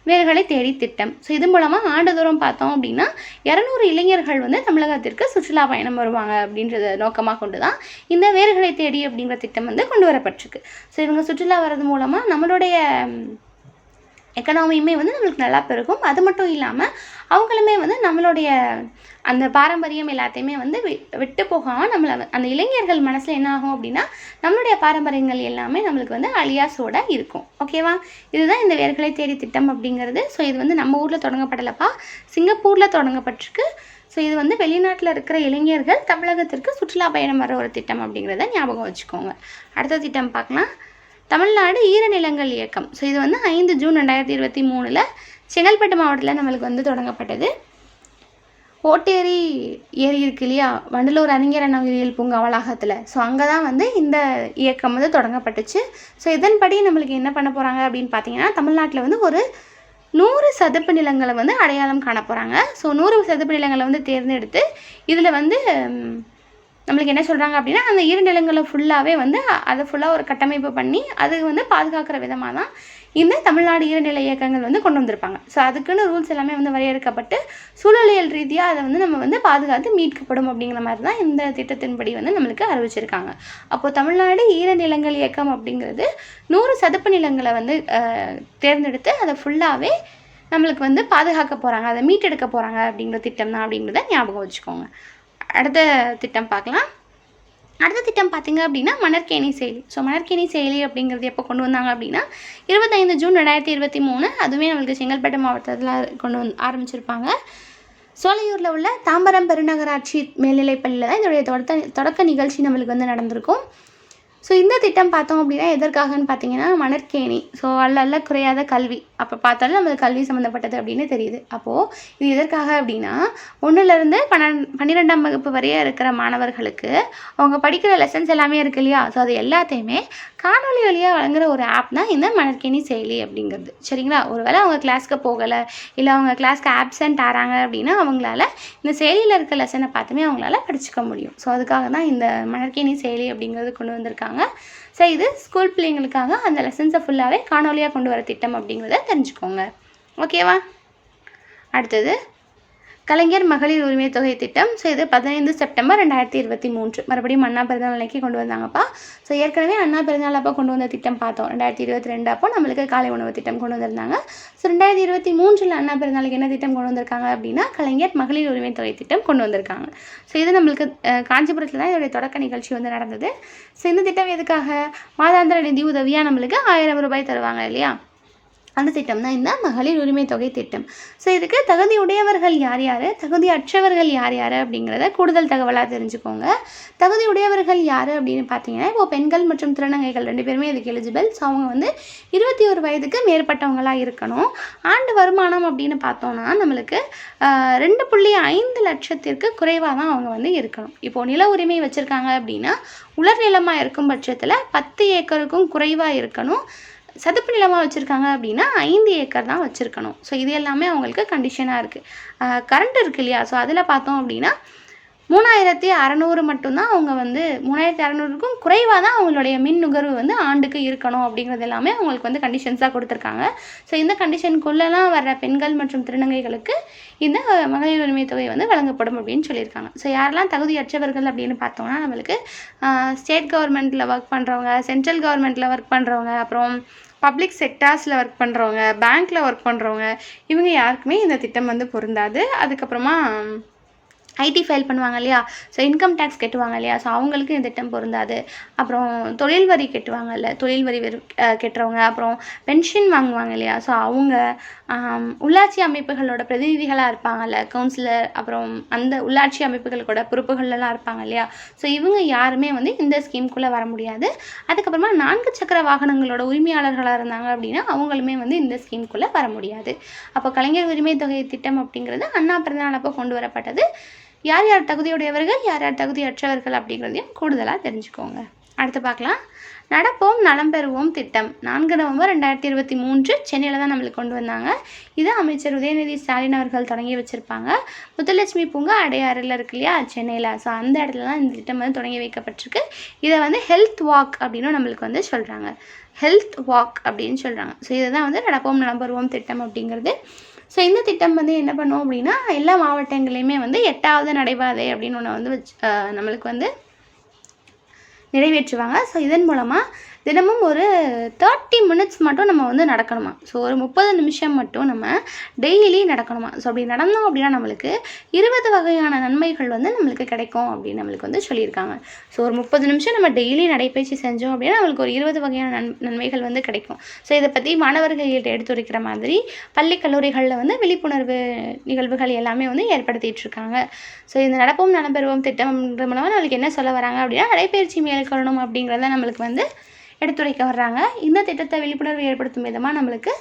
வேர்களை தேடி திட்டம். ஸோ இது மூலமாக ஆண்டுதோறும் பார்த்தோம் அப்படின்னா 200 இளைஞர்கள் வந்து தமிழகத்திற்கு சுற்றுலா பயணம் வருவாங்க அப்படின்றத நோக்கமாக கொண்டு தான் இந்த வேர்களை தேடி அப்படிங்கிற திட்டம் வந்து கொண்டு வரப்பட்டிருக்கு. ஸோ இவங்க சுற்றுலா வர்றது மூலமாக நம்மளுடைய எக்கனாமியுமே வந்து நம்மளுக்கு நல்லா பெருகும். அது மட்டும் இல்லாமல் அவங்களுமே வந்து நம்மளுடைய அந்த பாரம்பரியம் எல்லாத்தையுமே வந்து விட்டு போகாமல் நம்மளை அந்த இளைஞர்கள் மனசில் என்ன ஆகும் அப்படின்னா நம்மளுடைய பாரம்பரியங்கள் எல்லாமே நம்மளுக்கு வந்து அழியாசோட இருக்கும். ஓகேவா? இதுதான் இந்த வேர்களை தேடி திட்டம் அப்படிங்கிறது. ஸோ இது வந்து நம்ம ஊரில் தொடங்கப்படலப்பா, சிங்கப்பூரில் தொடங்கப்பட்டிருக்கு. ஸோ இது வந்து வெளிநாட்டில் இருக்கிற இளைஞர்கள் தமிழகத்திற்கு சுற்றுலா பயணம் வர ஒரு திட்டம் அப்படிங்கிறத ஞாபகம் வச்சுக்கோங்க. அடுத்த திட்டம் பார்க்கலாம். தமிழ்நாடு ஈரநிலங்கள் இயக்கம். ஸோ இது வந்து 5 ஜூன் 2023 செங்கல்பட்டு மாவட்டத்தில் நம்மளுக்கு வந்து தொடங்கப்பட்டது. ஓட்டேரி ஏரி இருக்கு இல்லையா வண்டலூர் அறிஞர் அண்ணா உயிரியல் பூங்கா வளாகத்தில். ஸோ அங்கே தான் வந்து இந்த இயக்கம் வந்து தொடங்கப்பட்டுச்சு. ஸோ இதன்படி நம்மளுக்கு என்ன பண்ண போகிறாங்க அப்படின்னு பார்த்தீங்கன்னா தமிழ்நாட்டில் வந்து ஒரு 100 சதுப்பு நிலங்களை வந்து அடையாளம் காண போகிறாங்க. ஸோ 100 சதுப்பு நிலங்களை வந்து தேர்ந்தெடுத்து இதில் வந்து நம்மளுக்கு என்ன சொல்கிறாங்க அப்படின்னா அந்த ஈரநிலங்களை ஃபுல்லாகவே வந்து அதை ஃபுல்லாக ஒரு கட்டமைப்பு பண்ணி அது வந்து பாதுகாக்கிற விதமாக தான் இந்த தமிழ்நாடு ஈரநிலை இயக்கங்கள் வந்து கொண்டு வந்திருப்பாங்க. ஸோ அதுக்குன்னு ரூல்ஸ் எல்லாமே வந்து வரையறுக்கப்பட்டு சூழலியல் ரீதியாக அதை வந்து நம்ம வந்து பாதுகாத்து மீட்கப்படும் அப்படிங்கிற மாதிரி தான் இந்த திட்டத்தின்படி வந்து நம்மளுக்கு அறிவிச்சிருக்காங்க. அப்போது தமிழ்நாடு ஈரநிலங்கள் இயக்கம் அப்படிங்கிறது 100 சதுப்பு நிலங்களை வந்து தேர்ந்தெடுத்து அதை ஃபுல்லாகவே நம்மளுக்கு வந்து பாதுகாக்க போகிறாங்க, அதை மீட்டெடுக்க போகிறாங்க அப்படிங்கிற திட்டம் தான் அப்படிங்கிறத ஞாபகம் வச்சுக்கோங்க. அடுத்த திட்டம் பார்க்கலாம். அடுத்த திட்டம் பார்த்திங்க அப்படின்னா மணற்கேணி செயலி. ஸோ மணற்கேணி செயலி அப்படிங்கிறது எப்போ கொண்டு வந்தாங்க அப்படின்னா 25 ஜூன் 2023, அதுவே நம்மளுக்கு செங்கல்பட்டு மாவட்டத்தில் கொண்டு ஆரம்பிச்சிருப்பாங்க. சோலையூரில் உள்ள தாம்பரம் பெருநகராட்சி மேல்நிலைப்பள்ளியில் தான் இதோடைய தொடக்க நிகழ்ச்சி நம்மளுக்கு வந்து நடந்திருக்கும். ஸோ இந்த திட்டம் பார்த்தோம் அப்படின்னா எதற்காகன்னு பார்த்தீங்கன்னா மணற்கேணி. ஸோ அல்ல குறையாத கல்வி, அப்போ பார்த்தாலும் நம்மளுக்கு கல்வி சம்மந்தப்பட்டது அப்படின்னு தெரியுது. அப்போது இது எதற்காக அப்படின்னா 1லேருந்து 12ஆம் வகுப்பு வரைய இருக்கிற மாணவர்களுக்கு அவங்க படிக்கிற லெசன்ஸ் எல்லாமே இருக்கு இல்லையா, ஸோ அது எல்லாத்தையுமே காணொலி வழியாக வழங்குற ஒரு ஆப் தான் இந்த மணற்கேணி செயலி அப்படிங்கிறது. சரிங்களா, ஒருவேளை அவங்க கிளாஸ்க்கு போகலை இல்லை அவங்க கிளாஸ்க்கு ஆப்சென்ட் ஆகிறாங்க அப்படின்னா அவங்களால இந்த செயலியில் இருக்க லெசனை பார்த்துமே அவங்களால படிச்சுக்க முடியும். ஸோ அதுக்காக தான் இந்த மணற்கேணி செயலி அப்படிங்கிறது கொண்டு வந்திருக்காங்க. ஸோ இது ஸ்கூல் பிள்ளைங்களுக்காக அந்த லெசன்ஸை ஃபுல்லாகவே காணொலியாக கொண்டு வர திட்டம் அப்படிங்கிறத தெரிஞ்சுக்கோங்க. ஓகேவா? அடுத்தது கலைஞர் மகளிர் உரிமை தொகை திட்டம். ஸோ இது 15 செப்டம்பர் 2023 மறுபடியும் அண்ணா பிறந்தநாள் அன்னைக்கு கொண்டு வந்தாங்கப்பா. ஸோ ஏற்கனவே அண்ணா பிறந்தநாள் அப்போ கொண்டு வந்த திட்டம் பார்த்தோம். 2022 அப்போ நம்மளுக்கு காலை உணவு திட்டம் கொண்டு வந்திருந்தாங்க. ஸோ 2023 அண்ணா பிறந்தநாளுக்கு என்ன திட்டம் கொண்டு வந்திருக்காங்க அப்படின்னா கலைஞர் மகளிர் உரிமை தொகை திட்டம் கொண்டு வந்திருக்காங்க. ஸோ இது நம்மளுக்கு காஞ்சிபுரத்தில் தான் இதோடைய தொடக்க நிகழ்ச்சி வந்து நடந்தது. ஸோ இந்த திட்டம் எதுக்காக? மாதாந்திர நிதி உதவியாக நம்மளுக்கு 1000 ரூபாய் தருவாங்க இல்லையா, அந்த திட்டம் தான் இந்த மகளிர் உரிமை தொகை திட்டம். ஸோ இதுக்கு தகுதி உடையவர்கள் யார் யார், தகுதி அற்றவர்கள் யார் யார் அப்படிங்கிறத கூடுதல் தகவலாக தெரிஞ்சுக்கோங்க. தகுதி உடையவர்கள் யார் அப்படின்னு பார்த்தீங்கன்னா இப்போது பெண்கள் மற்றும் திருநங்கைகள் 2 பேருமே இதுக்கு எலிஜிபிள். ஸோ அவங்க வந்து 21 வயதுக்கு மேற்பட்டவங்களாக இருக்கணும். ஆண்டு வருமானம் அப்படின்னு பார்த்தோன்னா நம்மளுக்கு 2.5 லட்சத்திற்கு குறைவாக தான் அவங்க வந்து இருக்கணும். இப்போது நில உரிமை வச்சுருக்காங்க அப்படின்னா உலர் நிலமாக இருக்கும் பட்சத்தில் 10 ஏக்கருக்கும் குறைவாக இருக்கணும். சதுப்பு நிலமாக வச்சுருக்காங்க அப்படின்னா 5 ஏக்கர் தான் வச்சுருக்கணும். ஸோ இது எல்லாமே அவங்களுக்கு கண்டிஷனாக இருக்குது. கரண்ட் இருக்குது இல்லையா, ஸோ அதில் பார்த்தோம் அப்படின்னா 3600 மட்டும்தான் அவங்க வந்து 3600க்கும் குறைவாக தான் அவங்களுடைய மின் நுகர்வு வந்து ஆண்டுக்கு இருக்கணும் அப்படிங்கிறது எல்லாமே அவங்களுக்கு வந்து கண்டிஷன்ஸாக கொடுத்துருக்காங்க. ஸோ இந்த கண்டிஷனுக்குள்ளெல்லாம் வர்ற பெண்கள் மற்றும் திருநங்கைகளுக்கு இந்த மகளிர் உரிமை தொகை வந்து வழங்கப்படும் அப்படின்னு சொல்லியிருக்காங்க. ஸோ யாரெல்லாம் தகுதியற்றவர்கள் அப்படின்னு பார்த்தோம்னா நம்மளுக்கு ஸ்டேட் கவர்மெண்ட்டில் ஒர்க் பண்ணுறவங்க, சென்ட்ரல் கவர்மெண்ட்டில் ஒர்க் பண்ணுறவங்க, அப்புறம் பப்ளிக் செக்டார்ஸில் ஒர்க் பண்ணுறவங்க, பேங்க்கில் ஒர்க் பண்ணுறவங்க, இவங்க யாருக்குமே இந்த திட்டம் வந்து பொருந்தாது. அதுக்கப்புறமா ஐடி ஃபைல் பண்ணுவாங்க இல்லையா, ஸோ இன்கம் டேக்ஸ் கட்டுவாங்க இல்லையா, ஸோ அவங்களுக்கு இந்த திட்டம் பொருந்தாது. அப்புறம் தொழில் வரி கட்டுவாங்கல்ல, தொழில் வரி கட்டுறவங்க, அப்புறம் பென்ஷன் வாங்குவாங்க இல்லையா, ஸோ அவங்க உள்ளாட்சி அமைப்புகளோட பிரதிநிதிகளாக இருப்பாங்கல்ல, கவுன்சிலர், அப்புறம் அந்த உள்ளாட்சி அமைப்புகளோட பொறுப்புகள்லாம் இருப்பாங்க இல்லையா, ஸோ இவங்க யாருமே வந்து இந்த ஸ்கீம்குள்ளே வர முடியாது. அதுக்கப்புறமா 4 சக்கர வாகனங்களோட உரிமையாளர்களாக இருந்தாங்க அப்படின்னா அவங்களுமே வந்து இந்த ஸ்கீம்குள்ளே வர முடியாது. அப்போ கலைஞர் உரிமை தொகை திட்டம் அப்படிங்கிறது அண்ணா பிறந்தநாள் அப்போ கொண்டு வரப்பட்டது. யார் யார் தகுதியுடையவர்கள், யார் யார் தகுதியற்றவர்கள் அப்படிங்கிறதையும் கூடுதலாக தெரிஞ்சுக்கோங்க. அடுத்து பார்க்கலாம். நடப்போம் நலம் பெறுவோம் திட்டம் 4 நவம்பர் 2023 சென்னையில் தான் நம்மளுக்கு கொண்டு வந்தாங்க. இது அமைச்சர் உதயநிதி ஸ்டாலின் அவர்கள் தொடங்கி வச்சுருப்பாங்க. முத்துலட்சுமி பூங்கா அடையாறில் இருக்கு இல்லையா சென்னையில், ஸோ அந்த இடத்துல தான் இந்த திட்டம் வந்து தொடங்கி வைக்கப்பட்டிருக்கு. இதை வந்து ஹெல்த் வாக் அப்படின்னு நம்மளுக்கு வந்து சொல்கிறாங்க. ஹெல்த் வாக் அப்படின்னு சொல்கிறாங்க. ஸோ இதை தான் வந்து நடப்போம் நலம் பெறுவோம் திட்டம் அப்படிங்கிறது. ஸோ இந்த திட்டம் வந்து என்ன பண்ணுவோம் அப்படின்னா எல்லா மாவட்டங்களையுமே வந்து 8வது நடைபாதை அப்படின்னு ஒன்று வந்து நம்மளுக்கு வந்து நிறைவேற்றுவாங்க. ஸோ இதன் மூலமாக தினமும் ஒரு 30 மினிட்ஸ் மட்டும் நம்ம வந்து நடக்கணுமா. ஸோ ஒரு 30 நிமிஷம் மட்டும் நம்ம டெய்லி நடக்கணுமா. ஸோ அப்படி நடந்தோம் அப்படின்னா நம்மளுக்கு 20 வகையான நன்மைகள் வந்து நம்மளுக்கு கிடைக்கும் அப்படின்னு நம்மளுக்கு வந்து சொல்லியிருக்காங்க. ஸோ ஒரு 30 நிமிஷம் நம்ம டெய்லி நடைப்பயிற்சி செஞ்சோம் அப்படின்னா நம்மளுக்கு ஒரு 20 வகையான நன்மைகள் வந்து கிடைக்கும். ஸோ இதை பற்றி மாணவர்கள்கிட்ட எடுத்துரைக்கிற மாதிரி பள்ளி கல்லூரிகளில் வந்து விழிப்புணர்வு நிகழ்வுகள் எல்லாமே வந்து ஏற்படுத்திகிட்டு இருக்காங்க. ஸோ இந்த நடப்போம் நலம் பெறுவோம் திட்டம்ன்ற மூலமாக நம்மளுக்கு என்ன சொல்ல வராங்க அப்படின்னா நடைப்பயிற்சி மேற்கொள்ளணும் அப்படிங்கிறத நம்மளுக்கு வந்து எடுத்துரைக்க வர்றாங்க. இந்த திட்டத்தை விழிப்புணர்வு ஏற்படுத்தும் விதமாக நம்மளுக்கு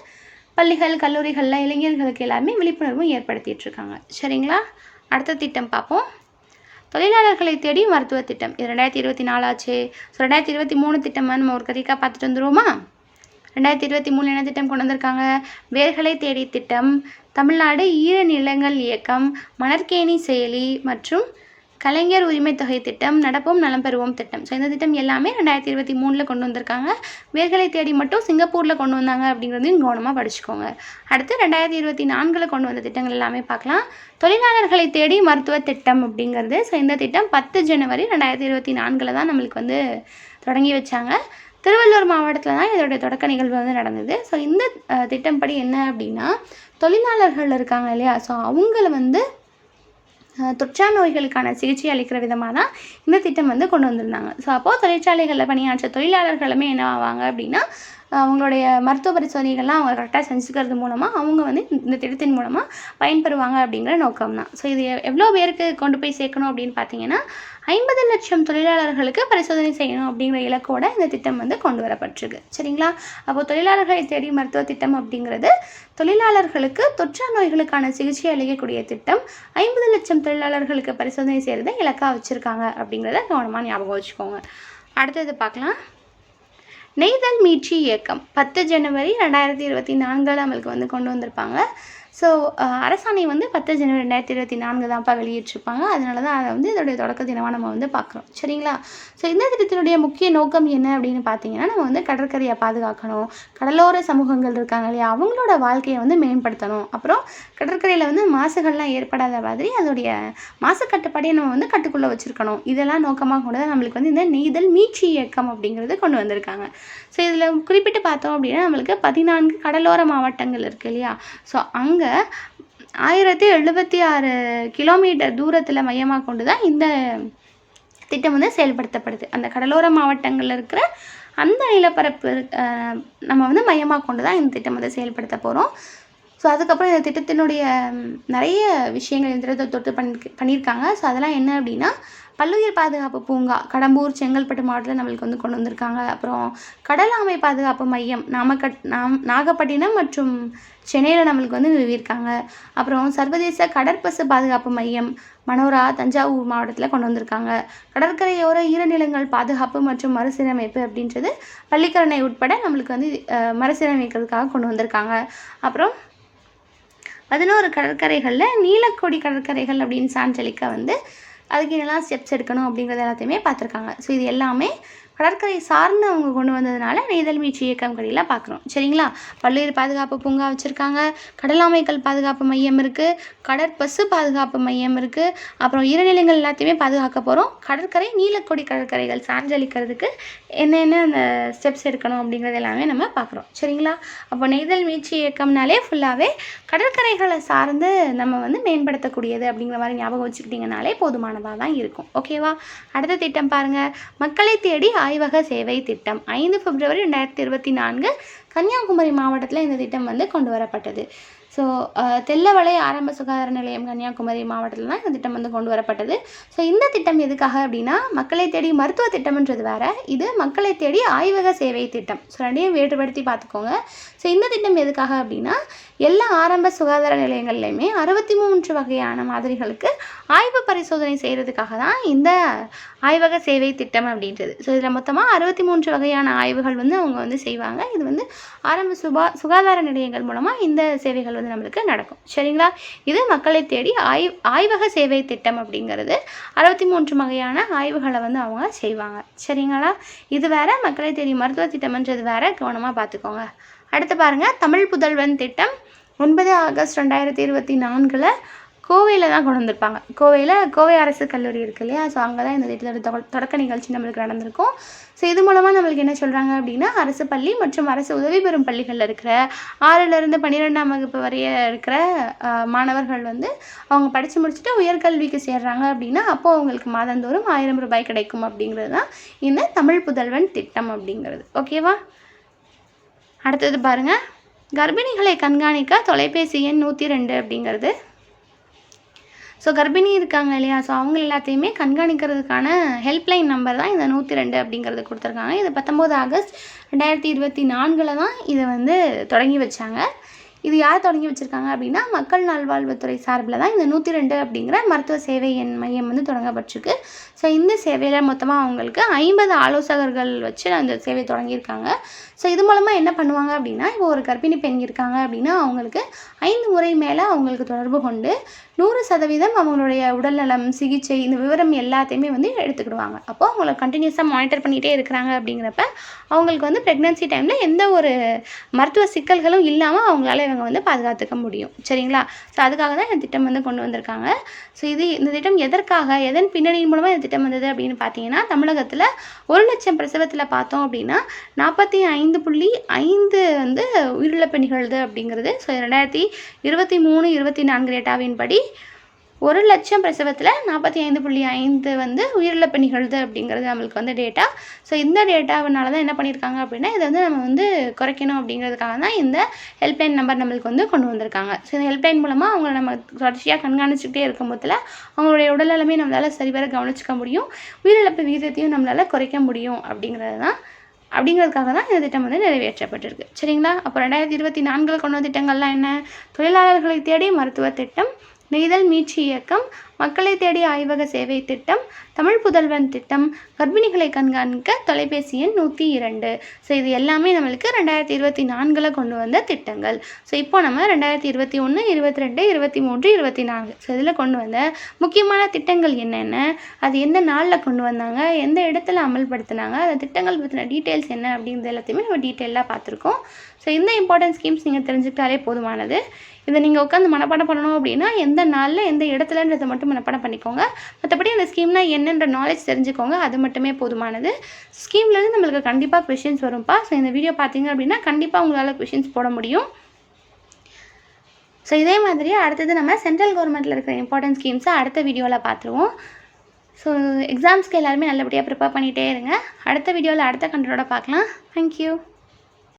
பள்ளிகள் கல்லூரிகளில் இளைஞர்களுக்கு எல்லாமே விழிப்புணர்வும் ஏற்படுத்திகிட்ருக்காங்க. சரிங்களா, அடுத்த திட்டம் பார்ப்போம். தொழிலாளர்களை தேடி மருத்துவ திட்டம். இது 2024 ஆச்சு. ஸோ 2023 திட்டமாக நம்ம ஒரு கதிக்காக பார்த்துட்டு வந்துடுவோமா. 2023 என்ன திட்டம் கொண்டு வந்திருக்காங்க? வேர்களை தேடி திட்டம், தமிழ்நாடு ஈர நிலங்கள் இயக்கம், மணற்கேணி செயலி மற்றும் கலைஞர் உரிமை தொகை திட்டம், நடப்போம் நலம் பெறுவோம் திட்டம். ஸோ இந்த திட்டம் எல்லாமே 2023 கொண்டு வந்திருக்காங்க. வேர்களை தேடி மட்டும் சிங்கப்பூரில் கொண்டு வந்தாங்க அப்படிங்கிறதையும் கவனமாக படிச்சுக்கோங்க. அடுத்து 2024 கொண்டு வந்த திட்டங்கள் எல்லாமே பார்க்கலாம். தொழிலாளர்களை தேடி மருத்துவ திட்டம் அப்படிங்கிறது. ஸோ இந்த திட்டம் 10 ஜனவரி 2024 தான் நம்மளுக்கு வந்து தொடங்கி வச்சாங்க. திருவள்ளூர் மாவட்டத்தில் தான் இதோடைய தொடக்க நிகழ்வு வந்து நடந்தது. ஸோ இந்த திட்டம் படி என்ன அப்படின்னா, தொழிலாளர்கள் இருக்காங்க இல்லையா, ஸோ அவங்கள வந்து தொற்றா நோய்களுக்கான சிகிச்சை அளிக்கிற விதமாக தான் இந்த திட்டம் வந்து கொண்டு வந்திருந்தாங்க. ஸோ அப்போது தொழிற்சாலைகளில் பணியாற்ற தொழிலாளர்களுமே என்ன ஆவாங்க அப்படின்னா, அவங்களுடைய மருத்துவ பரிசோதனைகள்லாம் அவங்க கரெக்டாக செஞ்சுக்கிறது மூலமாக அவங்க வந்து இந்த திட்டத்தின் மூலமாக பயன்பெறுவாங்க அப்படிங்கிற நோக்கம் தான். ஸோ இது எவ்வளோ பேருக்கு கொண்டு போய் சேர்க்கணும் அப்படின்னு பார்த்தீங்கன்னா, 50 லட்சம் தொழிலாளர்களுக்கு பரிசோதனை செய்யணும் அப்படிங்கிற இலக்கோட இந்த திட்டம் வந்து கொண்டு வரப்பட்டிருக்கு. சரிங்களா? அப்போது தொழிலாளர்களை தேடி மருத்துவ திட்டம் அப்படிங்கிறது தொழிலாளர்களுக்கு தொற்றா நோய்களுக்கான சிகிச்சை அளிக்கக்கூடிய திட்டம். 50 லட்சம் தொழிலாளர்களுக்கு பரிசோதனை செய்கிறத இலக்காக வச்சுருக்காங்க அப்படிங்கிறத கவனமாக ஞாபகம் வச்சுக்கோங்க. அடுத்தது பார்க்கலாம். நெய்தல் மீட்சி இயக்கம் 10 ஜனவரி 2024 நம்மளுக்கு வந்து கொண்டு வந்திருப்பாங்க. ஸோ அரசாணை வந்து 10 ஜனவரி 2024 தான்ப்பா வெளியிட்டிருப்பாங்க. அதனால தான் அதை வந்து இதோடைய தொடக்க தினமாக நம்ம வந்து பார்க்குறோம். சரிங்களா? ஸோ இந்த திட்டத்தினுடைய முக்கிய நோக்கம் என்ன அப்படின்னு பார்த்தீங்கன்னா, நம்ம வந்து கடற்கரையை பாதுகாக்கணும், கடலோர சமூகங்கள் இருக்காங்க இல்லையா, அவங்களோட வாழ்க்கையை வந்து மேம்படுத்தணும், அப்புறம் கடற்கரையில் வந்து மாசுகள்லாம் ஏற்படாத மாதிரி அதோடைய மாசு கட்டுப்பாடையை நம்ம வந்து கட்டுக்குள்ளே வச்சுருக்கணும். இதெல்லாம் நோக்கமாக கொண்டு தான் நம்மளுக்கு வந்து இந்த நெய்தல் மீட்சி இயக்கம் அப்படிங்கிறது கொண்டு வந்திருக்காங்க. ஸோ இதில் குறிப்பிட்டு பார்த்தோம் அப்படின்னா, நம்மளுக்கு 14 கடலோர மாவட்டங்கள் இருக்குது இல்லையா, ஸோ அங்கே 1076 கிலோமீட்டர் தூரத்தில் மையமாக கொண்டு தான் இந்த திட்டம் வந்து செயல்படுத்தப்படுது. அந்த கடலோர மாவட்டங்களில் இருக்கிற அந்த நிலப்பரப்பு நம்ம வந்து மையமாக கொண்டு தான் இந்த திட்டம் வந்து செயல்படுத்த போகிறோம். ஸோ அதுக்கப்புறம் இந்த திட்டத்தினுடைய நிறைய விஷயங்கள் இந்த திட்டத்தை தொட்டு பண்ணியிருக்காங்க. ஸோ அதெல்லாம் என்ன அப்படின்னா, பல்லுயிர் பாதுகாப்பு பூங்கா கடம்பூர், செங்கல்பட்டு மாவட்டத்தில் நம்மளுக்கு வந்து கொண்டு வந்திருக்காங்க. அப்புறம் கடல் ஆமை பாதுகாப்பு மையம் நாகப்பட்டினம் மற்றும் சென்னையில் நம்மளுக்கு வந்து நிறுவியிருக்காங்க. அப்புறம் சர்வதேச கடற்பசு பாதுகாப்பு மையம் மனோரா, தஞ்சாவூர் மாவட்டத்தில் கொண்டு வந்திருக்காங்க. கடற்கரையோர ஈரநிலங்கள் பாதுகாப்பு மற்றும் மறுசீரமைப்பு அப்படின்றது பள்ளிக்கரணை உட்பட நம்மளுக்கு வந்து மறுசீரமைக்கிறதுக்காக கொண்டு வந்திருக்காங்க. அப்புறம் 11 கடற்கரைகளில் நீலக்கோடி கடற்கரைகள் அப்படின்னு சான்றளிக்க வந்து அதுக்கு என்னெல்லாம் ஸ்டெப்ஸ் எடுக்கணும் அப்படிங்கிறது எல்லாத்தையுமே பார்த்துருக்காங்க. ஸோ இது எல்லாமே கடற்கரை சார்ந்து அவங்க கொண்டு வந்ததுனால நெய்தல் மீட்சி இயக்கம் கடையில் பார்க்குறோம். சரிங்களா? பல்லுயிர் பாதுகாப்பு பூங்கா வச்சுருக்காங்க, கடலாமைகள் பாதுகாப்பு மையம் இருக்குது, கடற்பசு பாதுகாப்பு மையம் இருக்குது, அப்புறம் ஈரநிலங்கள் எல்லாத்தையுமே பாதுகாக்க போகிறோம். கடற்கரை நீலக்கொடி கடற்கரைகள் சான்றளிக்கிறதுக்கு என்னென்ன அந்த ஸ்டெப்ஸ் எடுக்கணும் அப்படிங்கிறது எல்லாமே நம்ம பார்க்குறோம். சரிங்களா? அப்போ நெய்தல் மீட்சி இயக்கம்னாலே ஃபுல்லாகவே கடற்கரைகளை சார்ந்து நம்ம வந்து மேம்படுத்தக்கூடியது அப்படிங்கிற மாதிரி ஞாபகம் வச்சுக்கிட்டிங்கனாலே போதுமானதாக தான் இருக்கும். ஓகேவா? அடுத்த திட்டம் பாருங்கள். மக்களை தேடி ஆய்வக சேவை திட்டம் 5 பிப்ரவரி 2024 கன்னியாகுமரி மாவட்டத்தில் இந்த திட்டம் வந்து கொண்டு வரப்பட்டது. ஸோ தெல்லவளை ஆரம்ப சுகாதார நிலையம் கன்னியாகுமரி மாவட்டத்தில் தான் இந்த திட்டம் வந்து கொண்டு வரப்பட்டது. ஸோ இந்த திட்டம் எதுக்காக அப்படின்னா, மக்களை தேடி மருத்துவ திட்டம்ன்றது வேறு, இது மக்களை தேடி ஆய்வக சேவை திட்டம். ஸோ ரெண்டையும் வேறுபடுத்தி பார்த்துக்கோங்க. ஸோ இந்த திட்டம் எதுக்காக அப்படின்னா, எல்லா ஆரம்ப சுகாதார நிலையங்கள்லையுமே 63 வகையான மாதிரிகளுக்கு ஆய்வு பரிசோதனை செய்கிறதுக்காக தான் இந்த ஆய்வக சேவை திட்டம் அப்படின்றது. ஸோ இதில் மொத்தமாக 63 வகையான ஆய்வுகள் வந்து அவங்க வந்து செய்வாங்க. இது வந்து ஆரம்ப சுகாதார நிலையங்கள் மூலமாக இந்த சேவைகள் வந்து நம்மளுக்கு நடக்கும். சரிங்களா? இது மக்களை தேடி ஆய்வக சேவை திட்டம் அப்படிங்கிறது 63 வகையான ஆய்வுகளை வந்து அவங்க செய்வாங்க. சரிங்களா? இது வேற, மக்களை தேடி மருத்துவ திட்டம்ன்றது வேற, கவனமாக பார்த்துக்கோங்க. அடுத்து பாருங்கள். தமிழ் புதல்வன் திட்டம் 9 ஆகஸ்ட் 2024 கோவையில் தான் கொண்டு வந்திருப்பாங்க. கோவை அரசு கல்லூரி இருக்குது இல்லையா, ஸோ அங்கே தான் இந்த திட்டத்தோட தொடக்க நிகழ்ச்சி நம்மளுக்கு நடந்திருக்கும். ஸோ இது மூலமாக நம்மளுக்கு என்ன சொல்கிறாங்க அப்படின்னா, அரசு பள்ளி மற்றும் அரசு உதவி பெறும் பள்ளிகளில் இருக்கிற 6லேருந்து 12ஆம் வகுப்பு வரைய இருக்கிற மாணவர்கள் வந்து அவங்க படித்து முடிச்சுட்டு உயர்கல்விக்கு சேர்றாங்க அப்படின்னா, அப்போது அவங்களுக்கு மாதந்தோறும் 1000 ரூபாய் கிடைக்கும் அப்படிங்கிறது தான் இந்த தமிழ் புதல்வன் திட்டம் அப்படிங்கிறது. ஓகேவா? அடுத்தது பாருங்கள். கர்ப்பிணிகளை கண்காணிக்க தொலைபேசி எண் 102 அப்படிங்கிறது. ஸோ கர்ப்பிணி இருக்காங்க இல்லையா, ஸோ அவங்க எல்லாத்தையுமே கண்காணிக்கிறதுக்கான ஹெல்ப்லைன் நம்பர் தான் இந்த 102 அப்படிங்கிறது கொடுத்துருக்காங்க. இது 19 ஆகஸ்ட் 2024 தான் இதை வந்து தொடங்கி வச்சாங்க. இது யார் தொடங்கி வச்சுருக்காங்க அப்படின்னா மக்கள் நல்வாழ்வுத்துறை சார்பில் தான் இந்த 102 அப்படிங்கிற மருத்துவ சேவை மையம் வந்து தொடங்கப்பட்டிருக்கு. ஸோ இந்த சேவையில் மொத்தமாக அவங்களுக்கு 50 ஆலோசகர்கள் வச்சு அந்த சேவை தொடங்கியிருக்காங்க. ஸோ இது மூலமாக என்ன பண்ணுவாங்க அப்படின்னா, இப்போ ஒரு கர்ப்பிணி பெண் இருக்காங்க அப்படின்னா அவங்களுக்கு 5 முறை மேலே அவங்களுக்கு தொடர்பு கொண்டு 100% அவங்களுடைய உடல்நலம், சிகிச்சை இந்த விவரம் எல்லாத்தையுமே வந்து எடுத்துக்கிடுவாங்க. அப்போது அவங்கள கண்டினியூஸாக மானிட்டர் பண்ணிகிட்டே இருக்கிறாங்க அப்படிங்கிறப்ப அவங்களுக்கு வந்து ப்ரெக்னன்சி டைமில் எந்த ஒரு மருத்துவ சிக்கல்களும் இல்லாமல் அவங்களால இவங்க வந்து பாதுகாத்துக்க முடியும். சரிங்களா? ஸோ அதுக்காக தான் இந்த திட்டம் வந்து கொண்டு வந்திருக்காங்க. ஸோ இந்த திட்டம் எதற்காக, எதன் பின்னணியின் மூலமாக இந்த திட்டம் வந்தது அப்படின்னு பார்த்தீங்கன்னா, தமிழகத்தில் 1,00,000 பிரசவத்தில் பார்த்தோம் அப்படின்னா 45.5 வந்து உயிரிழப்பு நிகழ்து அப்படிங்கிறது. ஸோ 2023-24 டேட்டாவின் படி 1,00,000 பிரசவத்தில் 45.5 வந்து உயிரிழப்பு நிகழ்து அப்படிங்கிறது நம்மளுக்கு வந்து டேட்டா. ஸோ இந்த டேட்டாவினால தான் என்ன பண்ணியிருக்காங்க அப்படின்னா, இதை வந்து நம்ம வந்து குறைக்கணும் அப்படிங்கிறதுக்காக தான் இந்த ஹெல்ப்லைன் நம்பர் நம்மளுக்கு வந்து கொண்டு வந்திருக்காங்க. ஸோ இந்த ஹெல்ப்லைன் மூலமாக அவங்கள நம்ம தொடர்ச்சியாக கண்காணிச்சுக்கிட்டே இருக்கும் போதில் அவங்களுடைய உடல்நலமே நம்மளால் சரிவர கவனிச்சிக்க முடியும், உயிரிழப்பு விகிதத்தையும் நம்மளால் குறைக்க முடியும் அப்படிங்கிறதுக்காக தான் இந்த திட்டம் வந்து நிறைவேற்றப்பட்டிருக்கு. சரிங்களா? அப்போ 2024 கொண்டு வந்த திட்டங்கள்லாம் என்ன? தொழிலாளர்களை தேடி மருத்துவ திட்டம், நெய்தல் மீட்சி இயக்கம், மக்களை தேடி ஆய்வக சேவை திட்டம், தமிழ் புதல்வன் திட்டம், கர்ப்பிணிகளை கண்காணிக்க தொலைபேசி எண் 102. ஸோ இது எல்லாமே நம்மளுக்கு 2024 கொண்டு வந்த திட்டங்கள். ஸோ இப்போ நம்ம 2021, 22, 23, 24 ஸோ இதில் கொண்டு வந்த முக்கியமான திட்டங்கள் என்னென்ன, அது எந்த நாளில் கொண்டு வந்தாங்க, எந்த இடத்துல அமல்படுத்தினாங்க, அந்த திட்டங்கள் பற்றின டீட்டெயில்ஸ் என்ன அப்படிங்கிறது எல்லாத்தையுமே நம்ம டீட்டெயிலாக பார்த்துருக்கோம். ஸோ இந்த இம்பார்ட்டன்ட் ஸ்கீம்ஸ் நீங்கள் தெரிஞ்சுக்கிட்டாலே போதுமானது. இதை நீங்கள் உட்காந்து மனப்பாடம் பண்ணணும் அப்படின்னா எந்த நாளில் எந்த இடத்துலன்றதை மட்டும் மனப்பாடம் பண்ணிக்கோங்க. மற்றபடி அந்த ஸ்கீம்னா என்னென்ற நாலேஜ் தெரிஞ்சுக்கோங்க, அது மட்டுமே போதுமானது. ஸ்கீம்லேருந்து நம்மளுக்கு கண்டிப்பாக கொஷின்ஸ் வரும்ப்பா. ஸோ இந்த வீடியோ பார்த்தீங்க அப்படின்னா கண்டிப்பாக உங்களால் கொஷின்ஸ் போட முடியும். ஸோ இதே மாதிரி அடுத்தது நம்ம சென்ட்ரல் கவர்மெண்ட்டில் இருக்கிற இம்பார்ட்டன்ட் ஸ்கீம்ஸை அடுத்த வீடியோவில் பார்த்துருவோம். ஸோ எக்ஸாம்ஸ்க்கு எல்லாருமே நல்லபடியாக ப்ரிப்பேர் பண்ணிகிட்டே இருங்க. அடுத்த வீடியோவில் அடுத்த கண்டென்ட்டோட பார்க்கலாம். தேங்க்யூ.